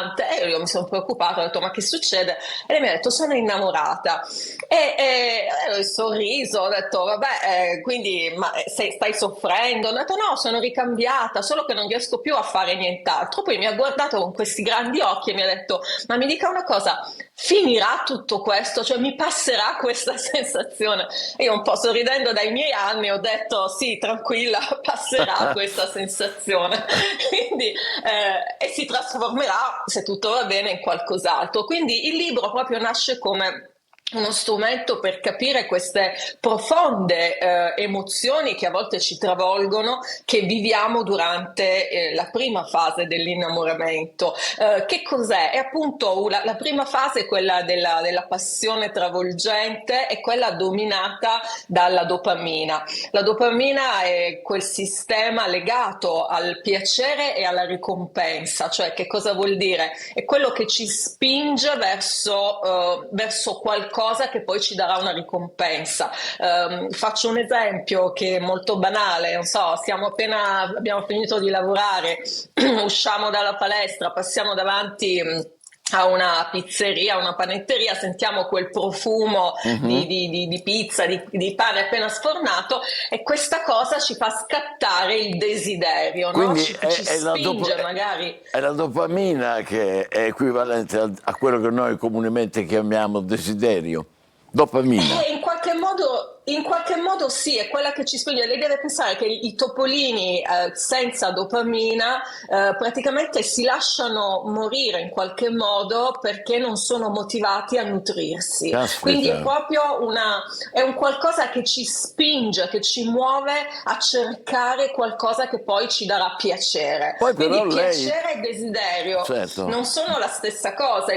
E io mi sono preoccupata, ho detto: ma che succede? E lei mi ha detto: sono innamorata. E ho sorriso, ho detto: vabbè, quindi stai soffrendo? Ho detto: no, sono ricambiata, solo che non riesco più a fare nient'altro. Poi mi ha guardato con questi grandi occhi e mi ha detto: ma mi dica una cosa, finirà tutto questo? Cioè, mi passerà questa sensazione? E io, un po' sorridendo dai miei anni, ho detto: sì, tranquilla, passerà questa sensazione. Quindi, e si trasformerà, se tutto va bene, in qualcos'altro. Quindi il libro proprio nasce come uno strumento per capire queste profonde emozioni che a volte ci travolgono, che viviamo durante la prima fase dell'innamoramento. Che cos'è? È appunto la prima fase, quella della passione travolgente, è quella dominata dalla dopamina. La dopamina è quel sistema legato al piacere e alla ricompensa, cioè che cosa vuol dire? È quello che ci spinge verso qualcosa che poi ci darà una ricompensa. Faccio un esempio che è molto banale, non so, abbiamo finito di lavorare, usciamo dalla palestra, passiamo davanti a una pizzeria, a una panetteria, sentiamo quel profumo di pizza, di pane appena sfornato, e questa cosa ci fa scattare il desiderio, no? Quindi ci spinge magari. È la dopamina che è equivalente a quello che noi comunemente chiamiamo desiderio. Dopamina. In qualche modo sì, è quella che ci spinge. Lei deve pensare che i topolini senza dopamina praticamente si lasciano morire in qualche modo perché non sono motivati a nutrirsi. Caspita. Quindi è proprio è un qualcosa che ci spinge, che ci muove a cercare qualcosa che poi ci darà piacere. Poi Quindi però piacere e desiderio non sono la stessa cosa.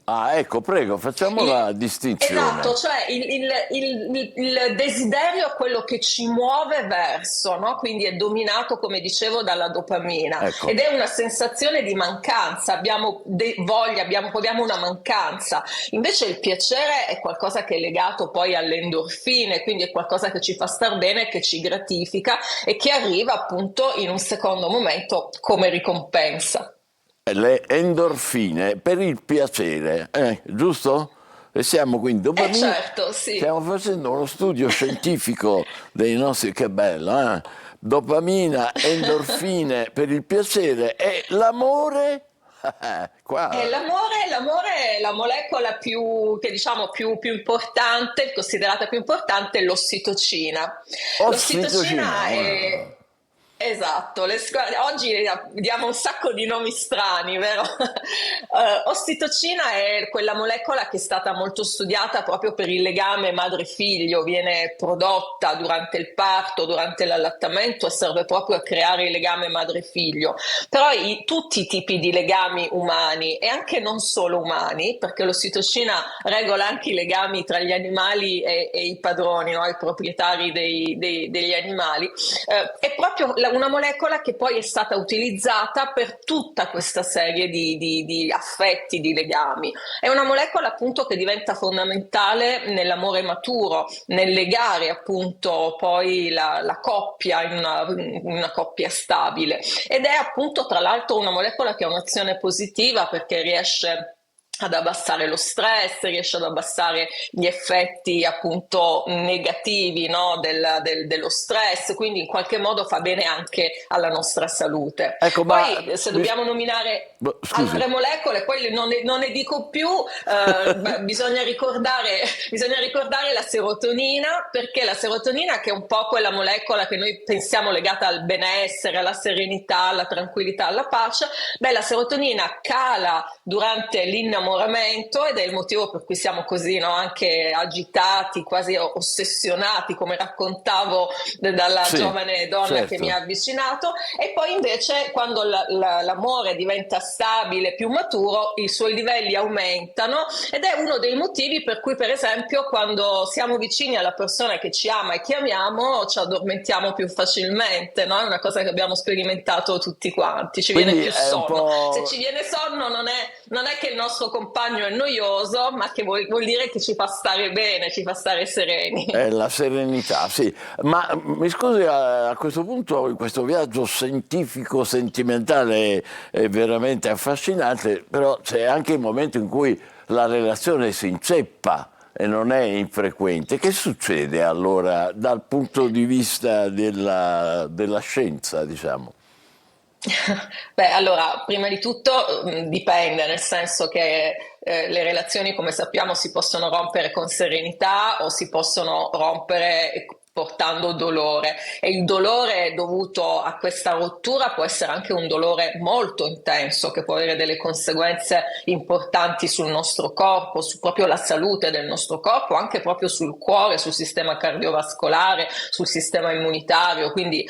Ah, ecco, prego, facciamo la distinzione. Esatto, cioè il desiderio è quello che ci muove verso, no? Quindi è dominato, come dicevo, dalla dopamina, ecco. Ed è una sensazione di mancanza, abbiamo voglia, proviamo una mancanza. Invece il piacere è qualcosa che è legato poi alle endorfine, quindi è qualcosa che ci fa star bene, che ci gratifica e che arriva appunto in un secondo momento come ricompensa. Le endorfine per il piacere, giusto? E siamo quindi dopamina. Certo, sì. Stiamo facendo uno studio scientifico dei nostri, che bello, dopamina, endorfine per il piacere e l'amore. L'amore è la molecola più importante, considerata più importante, è l'ossitocina. L'ossitocina Esatto, oggi diamo un sacco di nomi strani, vero? Ossitocina è quella molecola che è stata molto studiata proprio per il legame madre-figlio, viene prodotta durante il parto, durante l'allattamento e serve proprio a creare il legame madre-figlio. Però tutti i tipi di legami umani e anche non solo umani, perché l'ossitocina regola anche i legami tra gli animali e i padroni, no? I proprietari degli animali, è proprio una molecola che poi è stata utilizzata per tutta questa serie di affetti, di legami. È una molecola appunto che diventa fondamentale nell'amore maturo, nel legare appunto poi la coppia in una coppia stabile, ed è appunto tra l'altro una molecola che ha un'azione positiva perché riesce ad abbassare lo stress, riesce ad abbassare gli effetti appunto negativi, no, dello stress, quindi in qualche modo fa bene anche alla nostra salute. Ecco, poi se dobbiamo nominare altre molecole, poi non ne dico più, bisogna ricordare la serotonina, perché la serotonina, che è un po' quella molecola che noi pensiamo legata al benessere, alla serenità, alla tranquillità, alla pace, la serotonina cala durante l'innamoramento ed è il motivo per cui siamo così, no, anche agitati, quasi ossessionati, come raccontavo dalla giovane donna che mi ha avvicinato. E poi invece quando l'amore diventa stabile, più maturo, i suoi livelli aumentano, ed è uno dei motivi per cui per esempio quando siamo vicini alla persona che ci ama e che amiamo ci addormentiamo più facilmente, no? È una cosa che abbiamo sperimentato tutti quanti, ci viene più sonno. Se ci viene sonno non è che il nostro compagno è noioso, ma che vuol dire che ci fa stare bene, ci fa stare sereni. La serenità, sì. Ma mi scusi, a questo punto questo viaggio scientifico sentimentale è veramente affascinante, però c'è anche il momento in cui la relazione si inceppa e non è infrequente. Che succede allora dal punto di vista della scienza, diciamo? Allora, prima di tutto dipende, nel senso che le relazioni, come sappiamo, si possono rompere con serenità o si possono rompere portando dolore, e il dolore dovuto a questa rottura può essere anche un dolore molto intenso che può avere delle conseguenze importanti sul nostro corpo, su proprio la salute del nostro corpo, anche proprio sul cuore, sul sistema cardiovascolare, sul sistema immunitario, quindi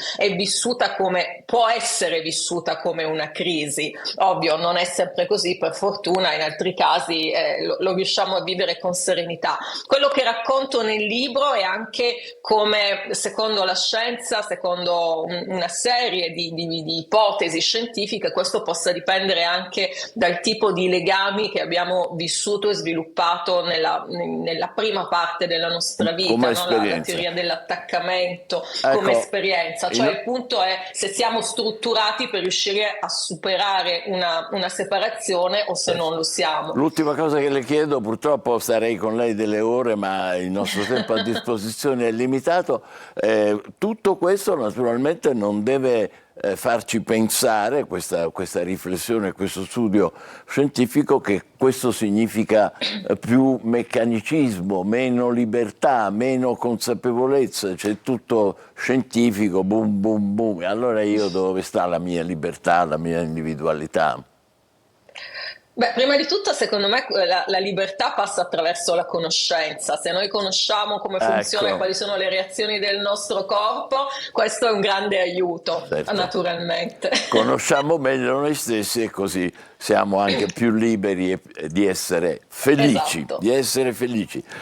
può essere vissuta come una crisi. Ovvio, non è sempre così, per fortuna, in altri casi lo riusciamo a vivere con serenità. Quello che racconto nel libro è anche come, secondo la scienza, secondo una serie di ipotesi scientifiche, questo possa dipendere anche dal tipo di legami che abbiamo vissuto e sviluppato nella prima parte della nostra vita, no? La teoria dell'attaccamento, come esperienza. Cioè il punto è se siamo strutturati per riuscire a superare una separazione o se non lo siamo. L'ultima cosa che le chiedo, purtroppo starei con lei delle ore, ma il nostro tempo a disposizione è limitato. Tutto questo naturalmente non deve farci pensare, questa riflessione, questo studio scientifico, che questo significa più meccanicismo, meno libertà, meno consapevolezza, c'è tutto scientifico, boom boom boom. Allora dove sta la mia libertà, la mia individualità? Prima di tutto, secondo me, la libertà passa attraverso la conoscenza. Se noi conosciamo come funziona e quali sono le reazioni del nostro corpo, questo è un grande aiuto, naturalmente. Conosciamo meglio noi stessi e così siamo anche più liberi di essere felici.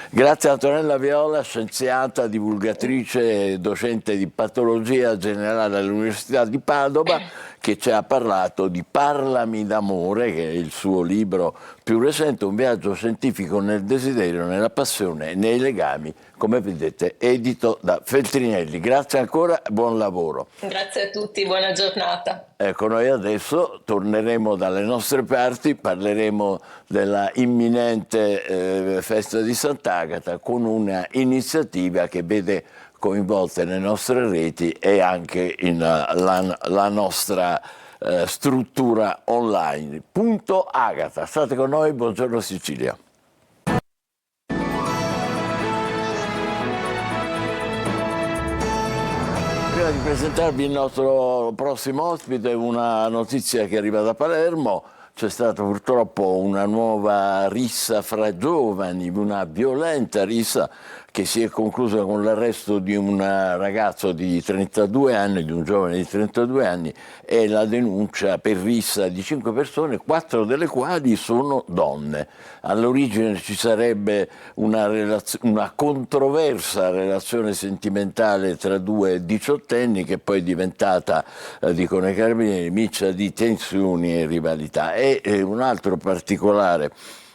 Grazie a Antonella Viola, scienziata, divulgatrice e docente di patologia generale all'Università di Padova, che ci ha parlato di Parlami d'amore, che è il suo libro più recente, un viaggio scientifico nel desiderio, nella passione e nei legami, come vedete, edito da Feltrinelli. Grazie ancora, buon lavoro. Grazie a tutti, buona giornata. Ecco, noi adesso torneremo dalle nostre parti, parleremo della imminente festa di Sant'Agata, con una iniziativa che vede coinvolte le nostre reti e anche la nostra struttura online. Punto Agata. State con noi, buongiorno Sicilia. Prima di presentarvi il nostro prossimo ospite, una notizia che arriva da Palermo. C'è stata purtroppo una nuova rissa fra giovani, una violenta rissa che si è conclusa con l'arresto di un ragazzo di 32 anni, di un giovane di 32 anni, e la denuncia per rissa di 5 persone, 4 delle quali sono donne. All'origine ci sarebbe una controversa relazione sentimentale tra due diciottenni che poi è diventata, dicono i carabinieri, miccia di tensioni e rivalità. E un altro particolare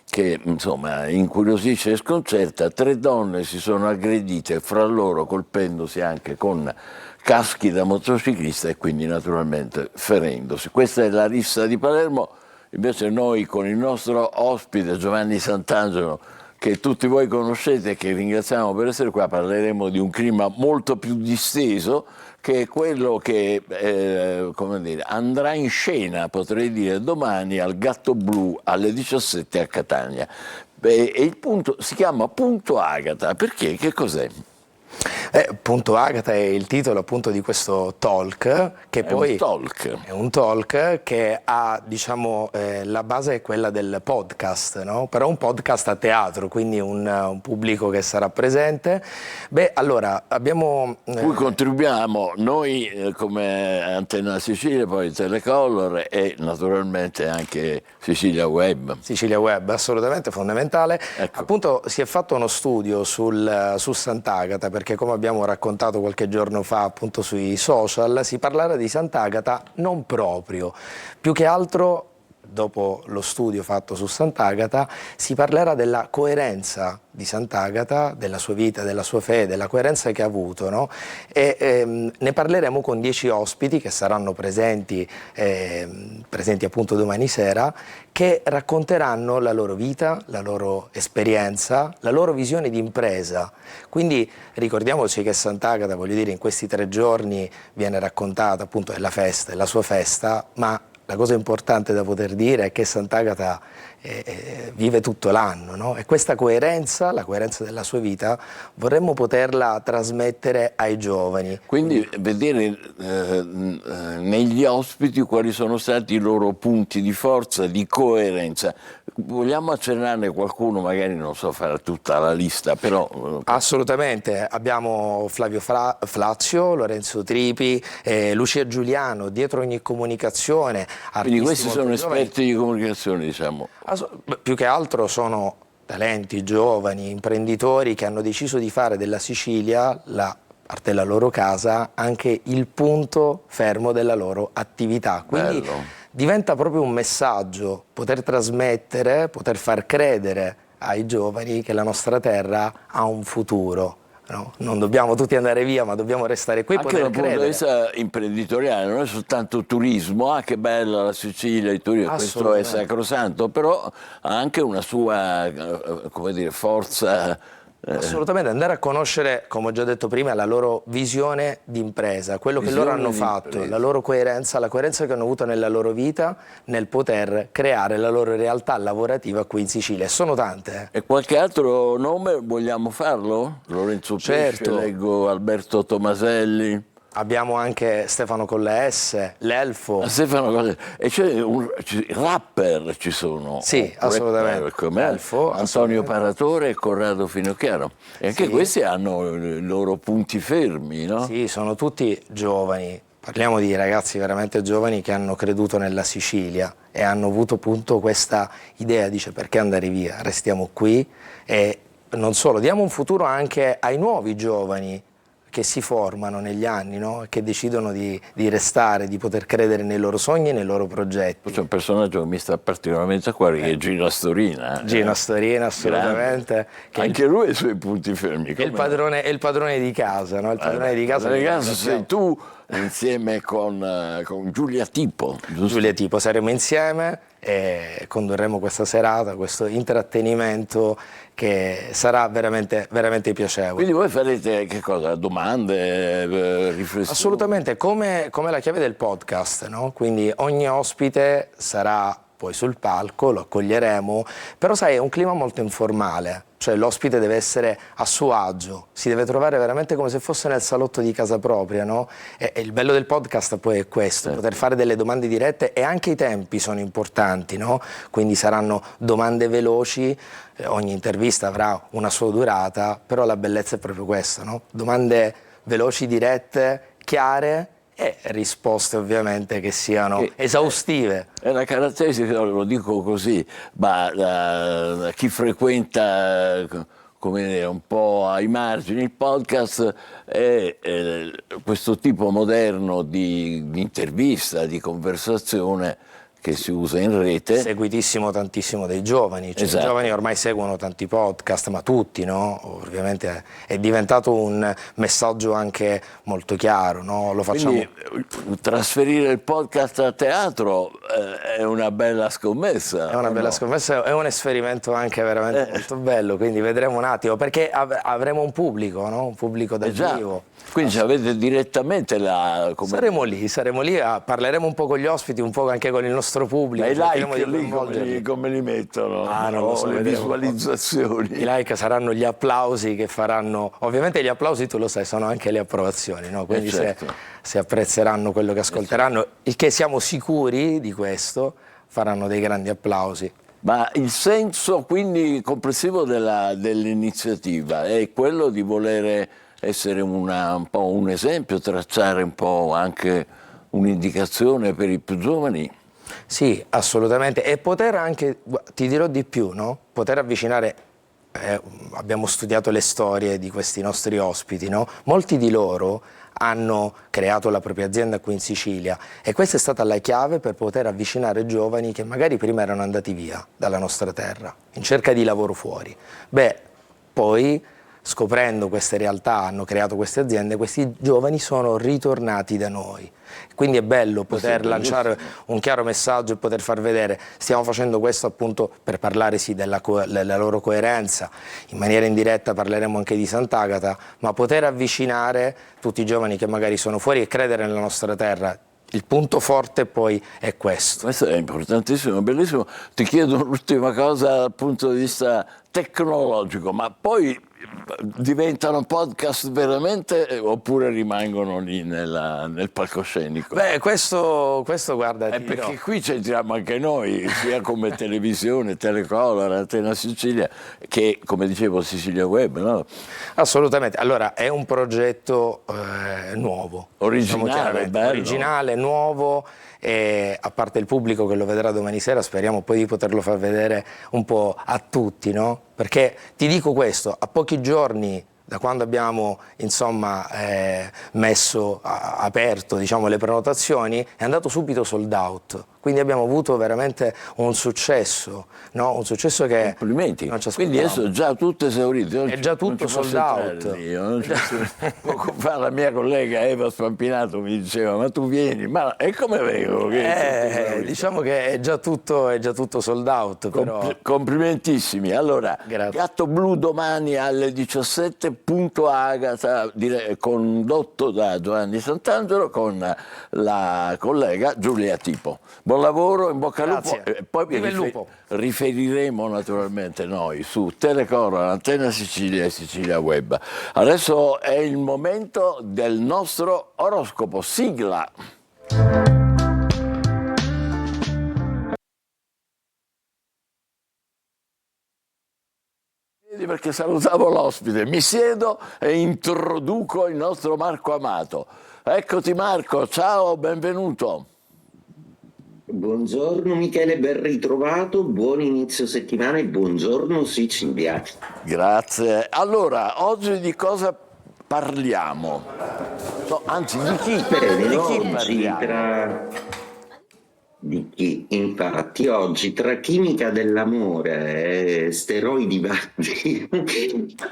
che insomma incuriosisce e sconcerta: 3 donne si sono aggredite fra loro colpendosi anche con caschi da motociclista e quindi naturalmente ferendosi. Questa è la rissa di Palermo. Invece noi con il nostro ospite Giovanni Sant'Angelo, che tutti voi conoscete e che ringraziamo per essere qua, parleremo di un clima molto più disteso, che è quello che come dire, andrà in scena, potrei dire, domani al Gatto Blu alle 17 a Catania. E il punto si chiama Punto Agata. Perché? Che cos'è? Punto Agata è il titolo appunto di questo talk, che poi è un talk che ha, diciamo, la base è quella del podcast, no? Però un podcast a teatro, quindi un pubblico che sarà presente. Beh, allora abbiamo cui contribuiamo noi come Antenna Sicilia, poi Telecolor e naturalmente anche Sicilia Web. Sicilia Web, assolutamente fondamentale. Ecco. Appunto si è fatto uno studio su Sant'Agata, perché come abbiamo raccontato qualche giorno fa appunto sui social, si parlerà di Sant'Agata non proprio, più che altro dopo lo studio fatto su Sant'Agata si parlerà della coerenza di Sant'Agata, della sua vita, della sua fede, della coerenza che ha avuto, no? E ne parleremo con 10 ospiti che saranno presenti appunto domani sera, che racconteranno la loro vita, la loro esperienza, la loro visione di impresa. Quindi ricordiamoci che Sant'Agata, voglio dire, in questi 3 giorni viene raccontata appunto è la festa, è la sua festa, ma la cosa importante da poter dire è che Sant'Agata vive tutto l'anno, no? E questa coerenza, la coerenza della sua vita, vorremmo poterla trasmettere ai giovani. Quindi vedere negli ospiti quali sono stati i loro punti di forza, di coerenza. Vogliamo accennarne qualcuno, magari non so fare tutta la lista, però... Assolutamente, abbiamo Flavio Flazio, Lorenzo Tripi, Lucia Giuliano, dietro ogni comunicazione. Quindi questi sono esperti di comunicazione, diciamo. Più che altro sono talenti giovani, imprenditori che hanno deciso di fare della Sicilia, a parte la loro casa, anche il punto fermo della loro attività. Quindi diventa proprio un messaggio, poter trasmettere, poter far credere ai giovani che la nostra terra ha un futuro. No? Non dobbiamo tutti andare via, ma dobbiamo restare qui e poter credere. Anche dal punto di vista imprenditoriale, non è soltanto turismo, che bella la Sicilia, il turismo, questo è sacrosanto, però ha anche una sua, come dire, forza. Assolutamente, andare a conoscere, come ho già detto prima, la loro visione di impresa, quello che loro hanno fatto, la loro coerenza, la coerenza che hanno avuto nella loro vita, nel poter creare la loro realtà lavorativa qui in Sicilia. Sono tante. E qualche altro nome vogliamo farlo? Lorenzo Pesce, leggo Alberto Tomaselli. Abbiamo anche Stefano con la S, l'Elfo. Stefano con la S. E c'è rapper ci sono. Sì, assolutamente. Come Elfo, Antonio Paratore e Corrado Finocchiaro. E anche questi hanno i loro punti fermi, no? Sì, sono tutti giovani. Parliamo di ragazzi veramente giovani che hanno creduto nella Sicilia e hanno avuto appunto questa idea, dice perché andare via, restiamo qui e non solo, diamo un futuro anche ai nuovi giovani che si formano negli anni, no? Che decidono di restare, di poter credere nei loro sogni e nei loro progetti. C'è un personaggio che mi sta particolarmente a cuore, che è Gino Astorina. Gino Astorina, assolutamente. Che anche lui ha i suoi punti fermi. È il padrone di casa, no? Il padrone di casa. Sei tu insieme con Giulia Tipo. Giusto? Giulia Tipo, saremo insieme e condurremo questa serata, questo intrattenimento che sarà veramente, veramente piacevole. Quindi voi farete che cosa? Domande, riflessioni? Assolutamente, come la chiave del podcast, no? Quindi ogni ospite sarà poi sul palco, lo accoglieremo, però sai è un clima molto informale, cioè l'ospite deve essere a suo agio, si deve trovare veramente come se fosse nel salotto di casa propria, no? E il bello del podcast poi è questo, poter fare delle domande dirette, e anche i tempi sono importanti, no? Quindi saranno domande veloci, ogni intervista avrà una sua durata, però la bellezza è proprio questa, no? Domande veloci, dirette, chiare, e risposte ovviamente che siano esaustive. È una caratteristica, lo dico così, ma chi frequenta come dire, un po' ai margini il podcast è questo tipo moderno di intervista, di conversazione che si usa in rete. Seguitissimo tantissimo dai giovani, cioè Esatto. I giovani ormai seguono tanti podcast, ma tutti, no? Ovviamente è diventato un messaggio anche molto chiaro, no? Lo facciamo. Quindi trasferire il podcast a teatro è una bella scommessa. È una bella scommessa, è un esperimento anche veramente molto bello, quindi vedremo un attimo, perché avremo un pubblico, no? Un pubblico dal vivo. Quindi avete direttamente la... Saremo lì, parleremo un po' con gli ospiti, un po' anche con il nostro pubblico. Ma i cercheremo like di lì coinvolgerli. come li mettono? Non lo so, le vedremo. visualizzazioni. I like saranno gli applausi che faranno, ovviamente gli applausi tu lo sai sono anche le approvazioni, no? Quindi certo. se apprezzeranno quello che ascolteranno, il che siamo sicuri di questo, faranno dei grandi applausi. Ma il senso quindi complessivo dell'iniziativa è quello di volere essere un po' un esempio, tracciare un po' anche un'indicazione per i più giovani? Sì, assolutamente, e poter anche, ti dirò di più, no? Poter avvicinare, abbiamo studiato le storie di questi nostri ospiti, no? Molti di loro hanno creato la propria azienda qui in Sicilia e questa è stata la chiave per poter avvicinare giovani che magari prima erano andati via dalla nostra terra in cerca di lavoro fuori. Poi scoprendo queste realtà, hanno creato queste aziende, questi giovani sono ritornati da noi. Quindi è bello poter lanciare un chiaro messaggio e poter far vedere, stiamo facendo questo appunto per parlare della loro coerenza, in maniera indiretta parleremo anche di Sant'Agata, ma poter avvicinare tutti i giovani che magari sono fuori e credere nella nostra terra. Il punto forte poi è questo. Questo è importantissimo, bellissimo. Ti chiedo un'ultima cosa dal punto di vista tecnologico, ma poi diventano podcast veramente oppure rimangono lì nel palcoscenico? Questo guarda, perché qui c'entriamo anche noi, sia come televisione, Telecolor, Antena Sicilia, che come dicevo Sicilia Web, no? Assolutamente, allora è un progetto nuovo, originale, bello. Originale, nuovo, e a parte il pubblico che lo vedrà domani sera, speriamo poi di poterlo far vedere un po' a tutti, no? Perché ti dico questo, a pochi giorni da quando abbiamo insomma aperto diciamo, le prenotazioni, è andato subito sold out. Quindi abbiamo avuto veramente un successo, no? Un successo che complimenti. Non ci quindi adesso è già tutto esaurito. È già tutto sold out. Poco fa la mia collega Eva Spampinato mi diceva ma tu vieni, ma è come vengo? Diciamo che è già tutto sold out. Però... Complimentissimi. Allora, grazie. Gatto Blu domani alle 17, punto Agata, condotto da Giovanni Sant'Angelo con la collega Giulia Tipo. Buon lavoro, in bocca al lupo. E poi riferiremo naturalmente noi su Telecolor, Antena Sicilia e Sicilia Web. Adesso è il momento del nostro oroscopo. Sigla. Perché salutavo l'ospite, mi siedo e introduco il nostro Marco Amato. Eccoti Marco, ciao, benvenuto. Buongiorno Michele, ben ritrovato, buon inizio settimana e buongiorno Sicilia. Grazie. Allora, oggi di cosa parliamo? No, anzi, di chi? Bene, di chi oggi di chi? Infatti oggi tra chimica dell'amore e steroidi vari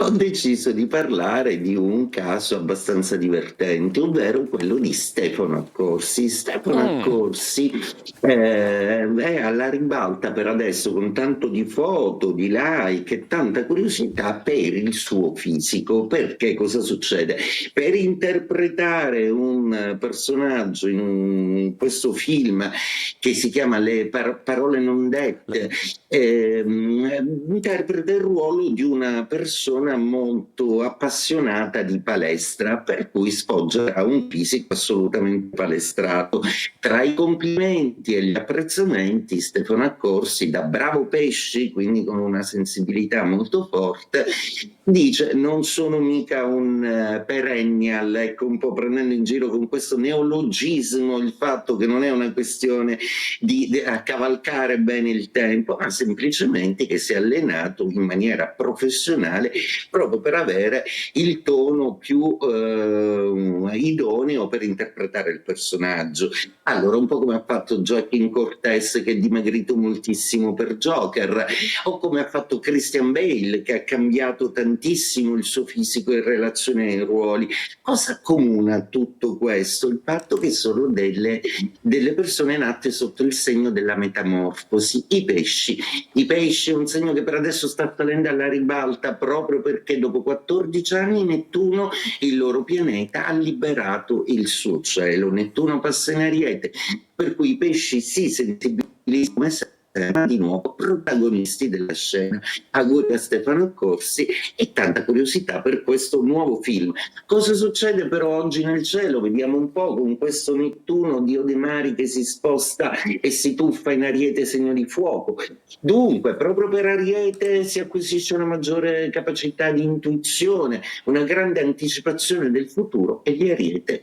ho deciso di parlare di un caso abbastanza divertente, ovvero quello di Stefano Accorsi. Stefano Accorsi è alla ribalta per adesso con tanto di foto, di like e tanta curiosità per il suo fisico. Perché cosa succede? Per interpretare un personaggio in questo film che si chiama Le parole non dette, interpreta il ruolo di una persona molto appassionata di palestra, per cui sfoggia un fisico assolutamente palestrato. Tra i complimenti e gli apprezzamenti, Stefano Accorsi, da bravo Pesci, quindi con una sensibilità molto forte, dice: non sono mica un perennial, ecco, un po' prendendo in giro con questo neologismo il fatto che non è una questione di cavalcare bene il tempo, ma semplicemente che si è allenato in maniera professionale proprio per avere il tono più idoneo per interpretare il personaggio. Allora, un po' come ha fatto Joaquin Cortés, che è dimagrito moltissimo per Joker, o come ha fatto Christian Bale, che ha cambiato tantissimo il suo fisico in relazione ai ruoli. Cosa accomuna tutto questo? Il fatto che sono delle persone nate sotto il segno della metamorfosi. I pesci è un segno che per adesso sta salendo alla ribalta, proprio perché dopo 14 anni Nettuno, il loro pianeta, ha liberato il suo cielo. Nettuno passa in Ariete, per cui i pesci si sensibilizzano di nuovo protagonisti della scena. Auguri a Stefano Accorsi e tanta curiosità per questo nuovo film. Cosa succede però oggi nel cielo? Vediamo un po' con questo Nettuno, dio dei mari, che si sposta e si tuffa in Ariete, segno di fuoco. Dunque, proprio per Ariete si acquisisce una maggiore capacità di intuizione, una grande anticipazione del futuro, e gli Ariete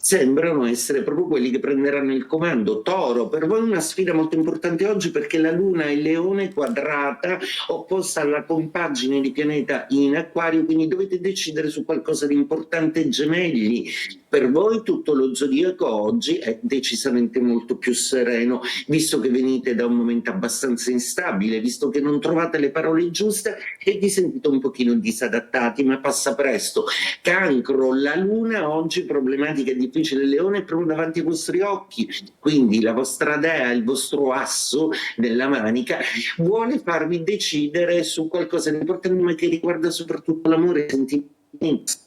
sembrano essere proprio quelli che prenderanno il comando. Toro, per voi una sfida molto importante oggi, perché la Luna è Leone quadrata, opposta alla compagine di pianeta in Acquario, quindi dovete decidere su qualcosa di importante. Gemelli, per voi tutto lo zodiaco oggi è decisamente molto più sereno, visto che venite da un momento abbastanza instabile, visto che non trovate le parole giuste e vi sentite un pochino disadattati, ma passa presto. Cancro, la Luna oggi problematica e difficile. Leone è proprio davanti ai vostri occhi, quindi la vostra dea, il vostro asso della manica, vuole farvi decidere su qualcosa di importante, ma che riguarda soprattutto l'amore e i sentimenti.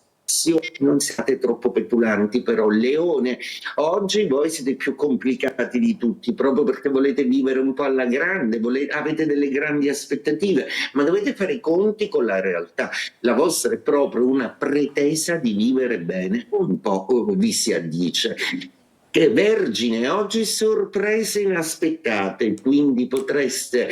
Non siate troppo petulanti, però. Leone, oggi voi siete più complicati di tutti, proprio perché volete vivere un po' alla grande, avete delle grandi aspettative, ma dovete fare i conti con la realtà. La vostra è proprio una pretesa di vivere bene, un po' vi si addice. Che Vergine, oggi sorprese inaspettate, quindi potreste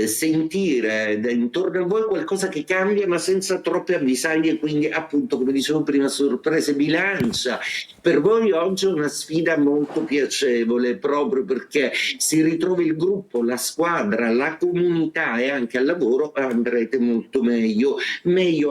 sentire intorno a voi qualcosa che cambia, ma senza troppe avvisaglie, quindi appunto, come dicevo prima, sorprese. Bilancia, per voi oggi è una sfida molto piacevole, proprio perché si ritrova il gruppo, la squadra, la comunità, e anche al lavoro andrete molto meglio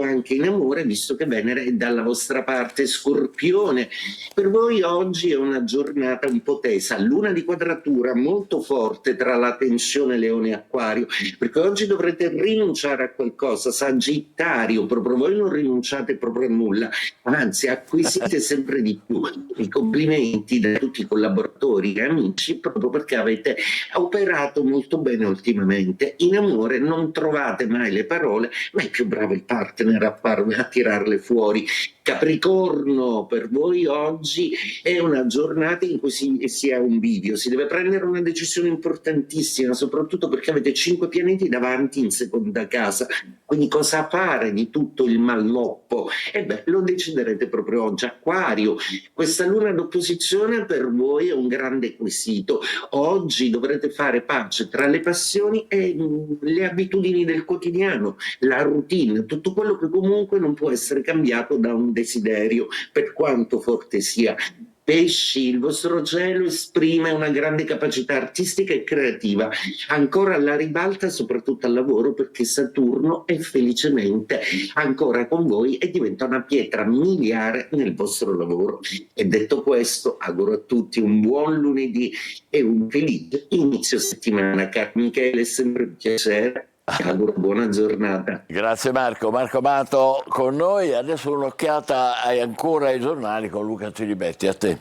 anche in amore, visto che Venere è dalla vostra parte. Scorpione, per voi oggi è una giornata un po' tesa, luna di quadratura molto forte tra la tensione Leone e Acquario, perché oggi dovrete rinunciare a qualcosa. Sagittario, proprio voi non rinunciate proprio a nulla, anzi acquisite sempre di più. I complimenti da tutti i collaboratori e amici, proprio perché avete operato molto bene ultimamente. In amore non trovate mai le parole, ma è più bravo il partner a tirarle fuori. Capricorno, per voi oggi è una giornata in cui si ha un bivio, si deve prendere una decisione importantissima, soprattutto perché avete 5 pianeti davanti in seconda casa, quindi cosa fare di tutto il malloppo? E beh, lo deciderete proprio oggi. Acquario, questa luna d'opposizione per voi è un grande quesito. Oggi dovrete fare pace tra le passioni e le abitudini del quotidiano, la routine, tutto quello che comunque non può essere cambiato da un desiderio, per quanto forte sia. Pesci, il vostro cielo esprime una grande capacità artistica e creativa, ancora alla ribalta soprattutto al lavoro, perché Saturno è felicemente ancora con voi e diventa una pietra miliare nel vostro lavoro. E detto questo, auguro a tutti un buon lunedì e un felice inizio settimana. Caro Michele, è sempre un piacere. Auguro buona giornata. Grazie Marco. Marco Amato con noi. Adesso un'occhiata ancora ai giornali con Luca Cilibetti. A te.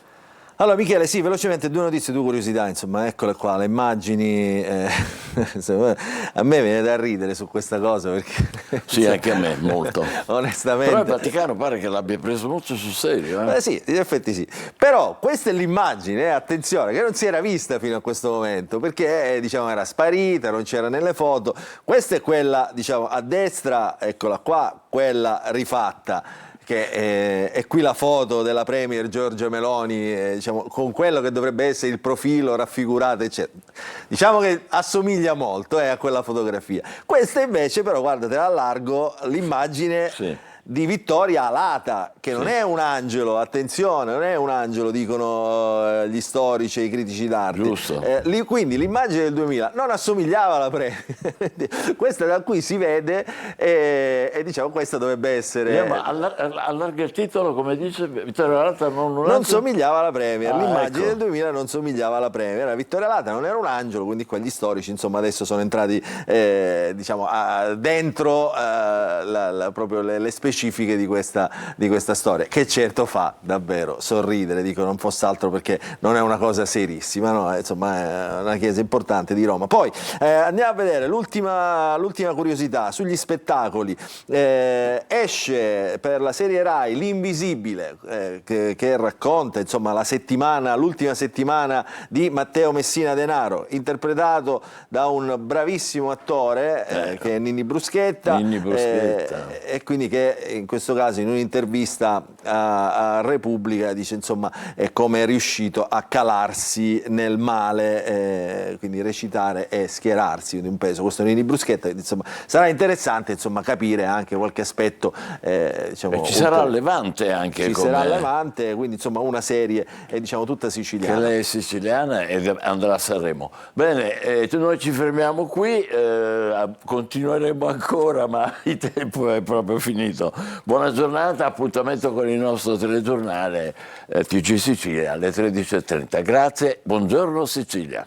Allora Michele, sì, velocemente 2 notizie, 2 curiosità, insomma, eccole qua, le immagini, a me viene da ridere su questa cosa perché... Sì, anche a me, molto. Onestamente. Però il Vaticano pare che l'abbia preso molto sul serio. Sì, in effetti sì. Però questa è l'immagine, attenzione, che non si era vista fino a questo momento, perché diciamo era sparita, non c'era nelle foto. Questa è quella, diciamo, a destra, eccola qua, quella rifatta. Che è qui la foto della Premier Giorgia Meloni, diciamo, con quello che dovrebbe essere il profilo raffigurato, eccetera. Diciamo che assomiglia molto a quella fotografia. Questa invece, però, guardate a largo, l'immagine... Sì. Di Vittoria Alata, che non è un angelo, attenzione, non è un angelo, dicono gli storici e i critici d'arte. Giusto. Quindi l'immagine del 2000 non assomigliava alla Premier. Questa da qui si vede e diciamo questa dovrebbe essere... ma allarga il titolo, come dice Vittoria Alata, non somigliava alla Premier. L'immagine ecco. del 2000 non somigliava alla Premier. Era Vittoria Alata, non era un angelo, quindi qua gli storici insomma adesso sono entrati diciamo dentro proprio le specifiche di questa storia, che certo fa davvero sorridere, dico, non fosse altro perché non è una cosa serissima, no? Insomma è una chiesa importante di Roma. Poi andiamo a vedere l'ultima curiosità sugli spettacoli. Esce per la serie Rai L'Invisibile, che racconta insomma l'ultima settimana di Matteo Messina Denaro, interpretato da un bravissimo attore che è Ninni Bruschetta, e quindi che in questo caso in un'intervista a Repubblica dice insomma come è riuscito a calarsi nel male, quindi recitare e schierarsi di un peso. Questo è Ninni Bruschetta, insomma sarà interessante insomma capire anche qualche aspetto, diciamo, ci sarà Levante anche, ci sarà Levante, quindi insomma una serie diciamo tutta siciliana, che lei è siciliana e andrà a Sanremo. Bene, noi ci fermiamo qui, continueremo ancora, ma il tempo è proprio finito. Buona giornata, appuntamento con il nostro telegiornale TG Sicilia alle 13:30. Grazie, buongiorno Sicilia.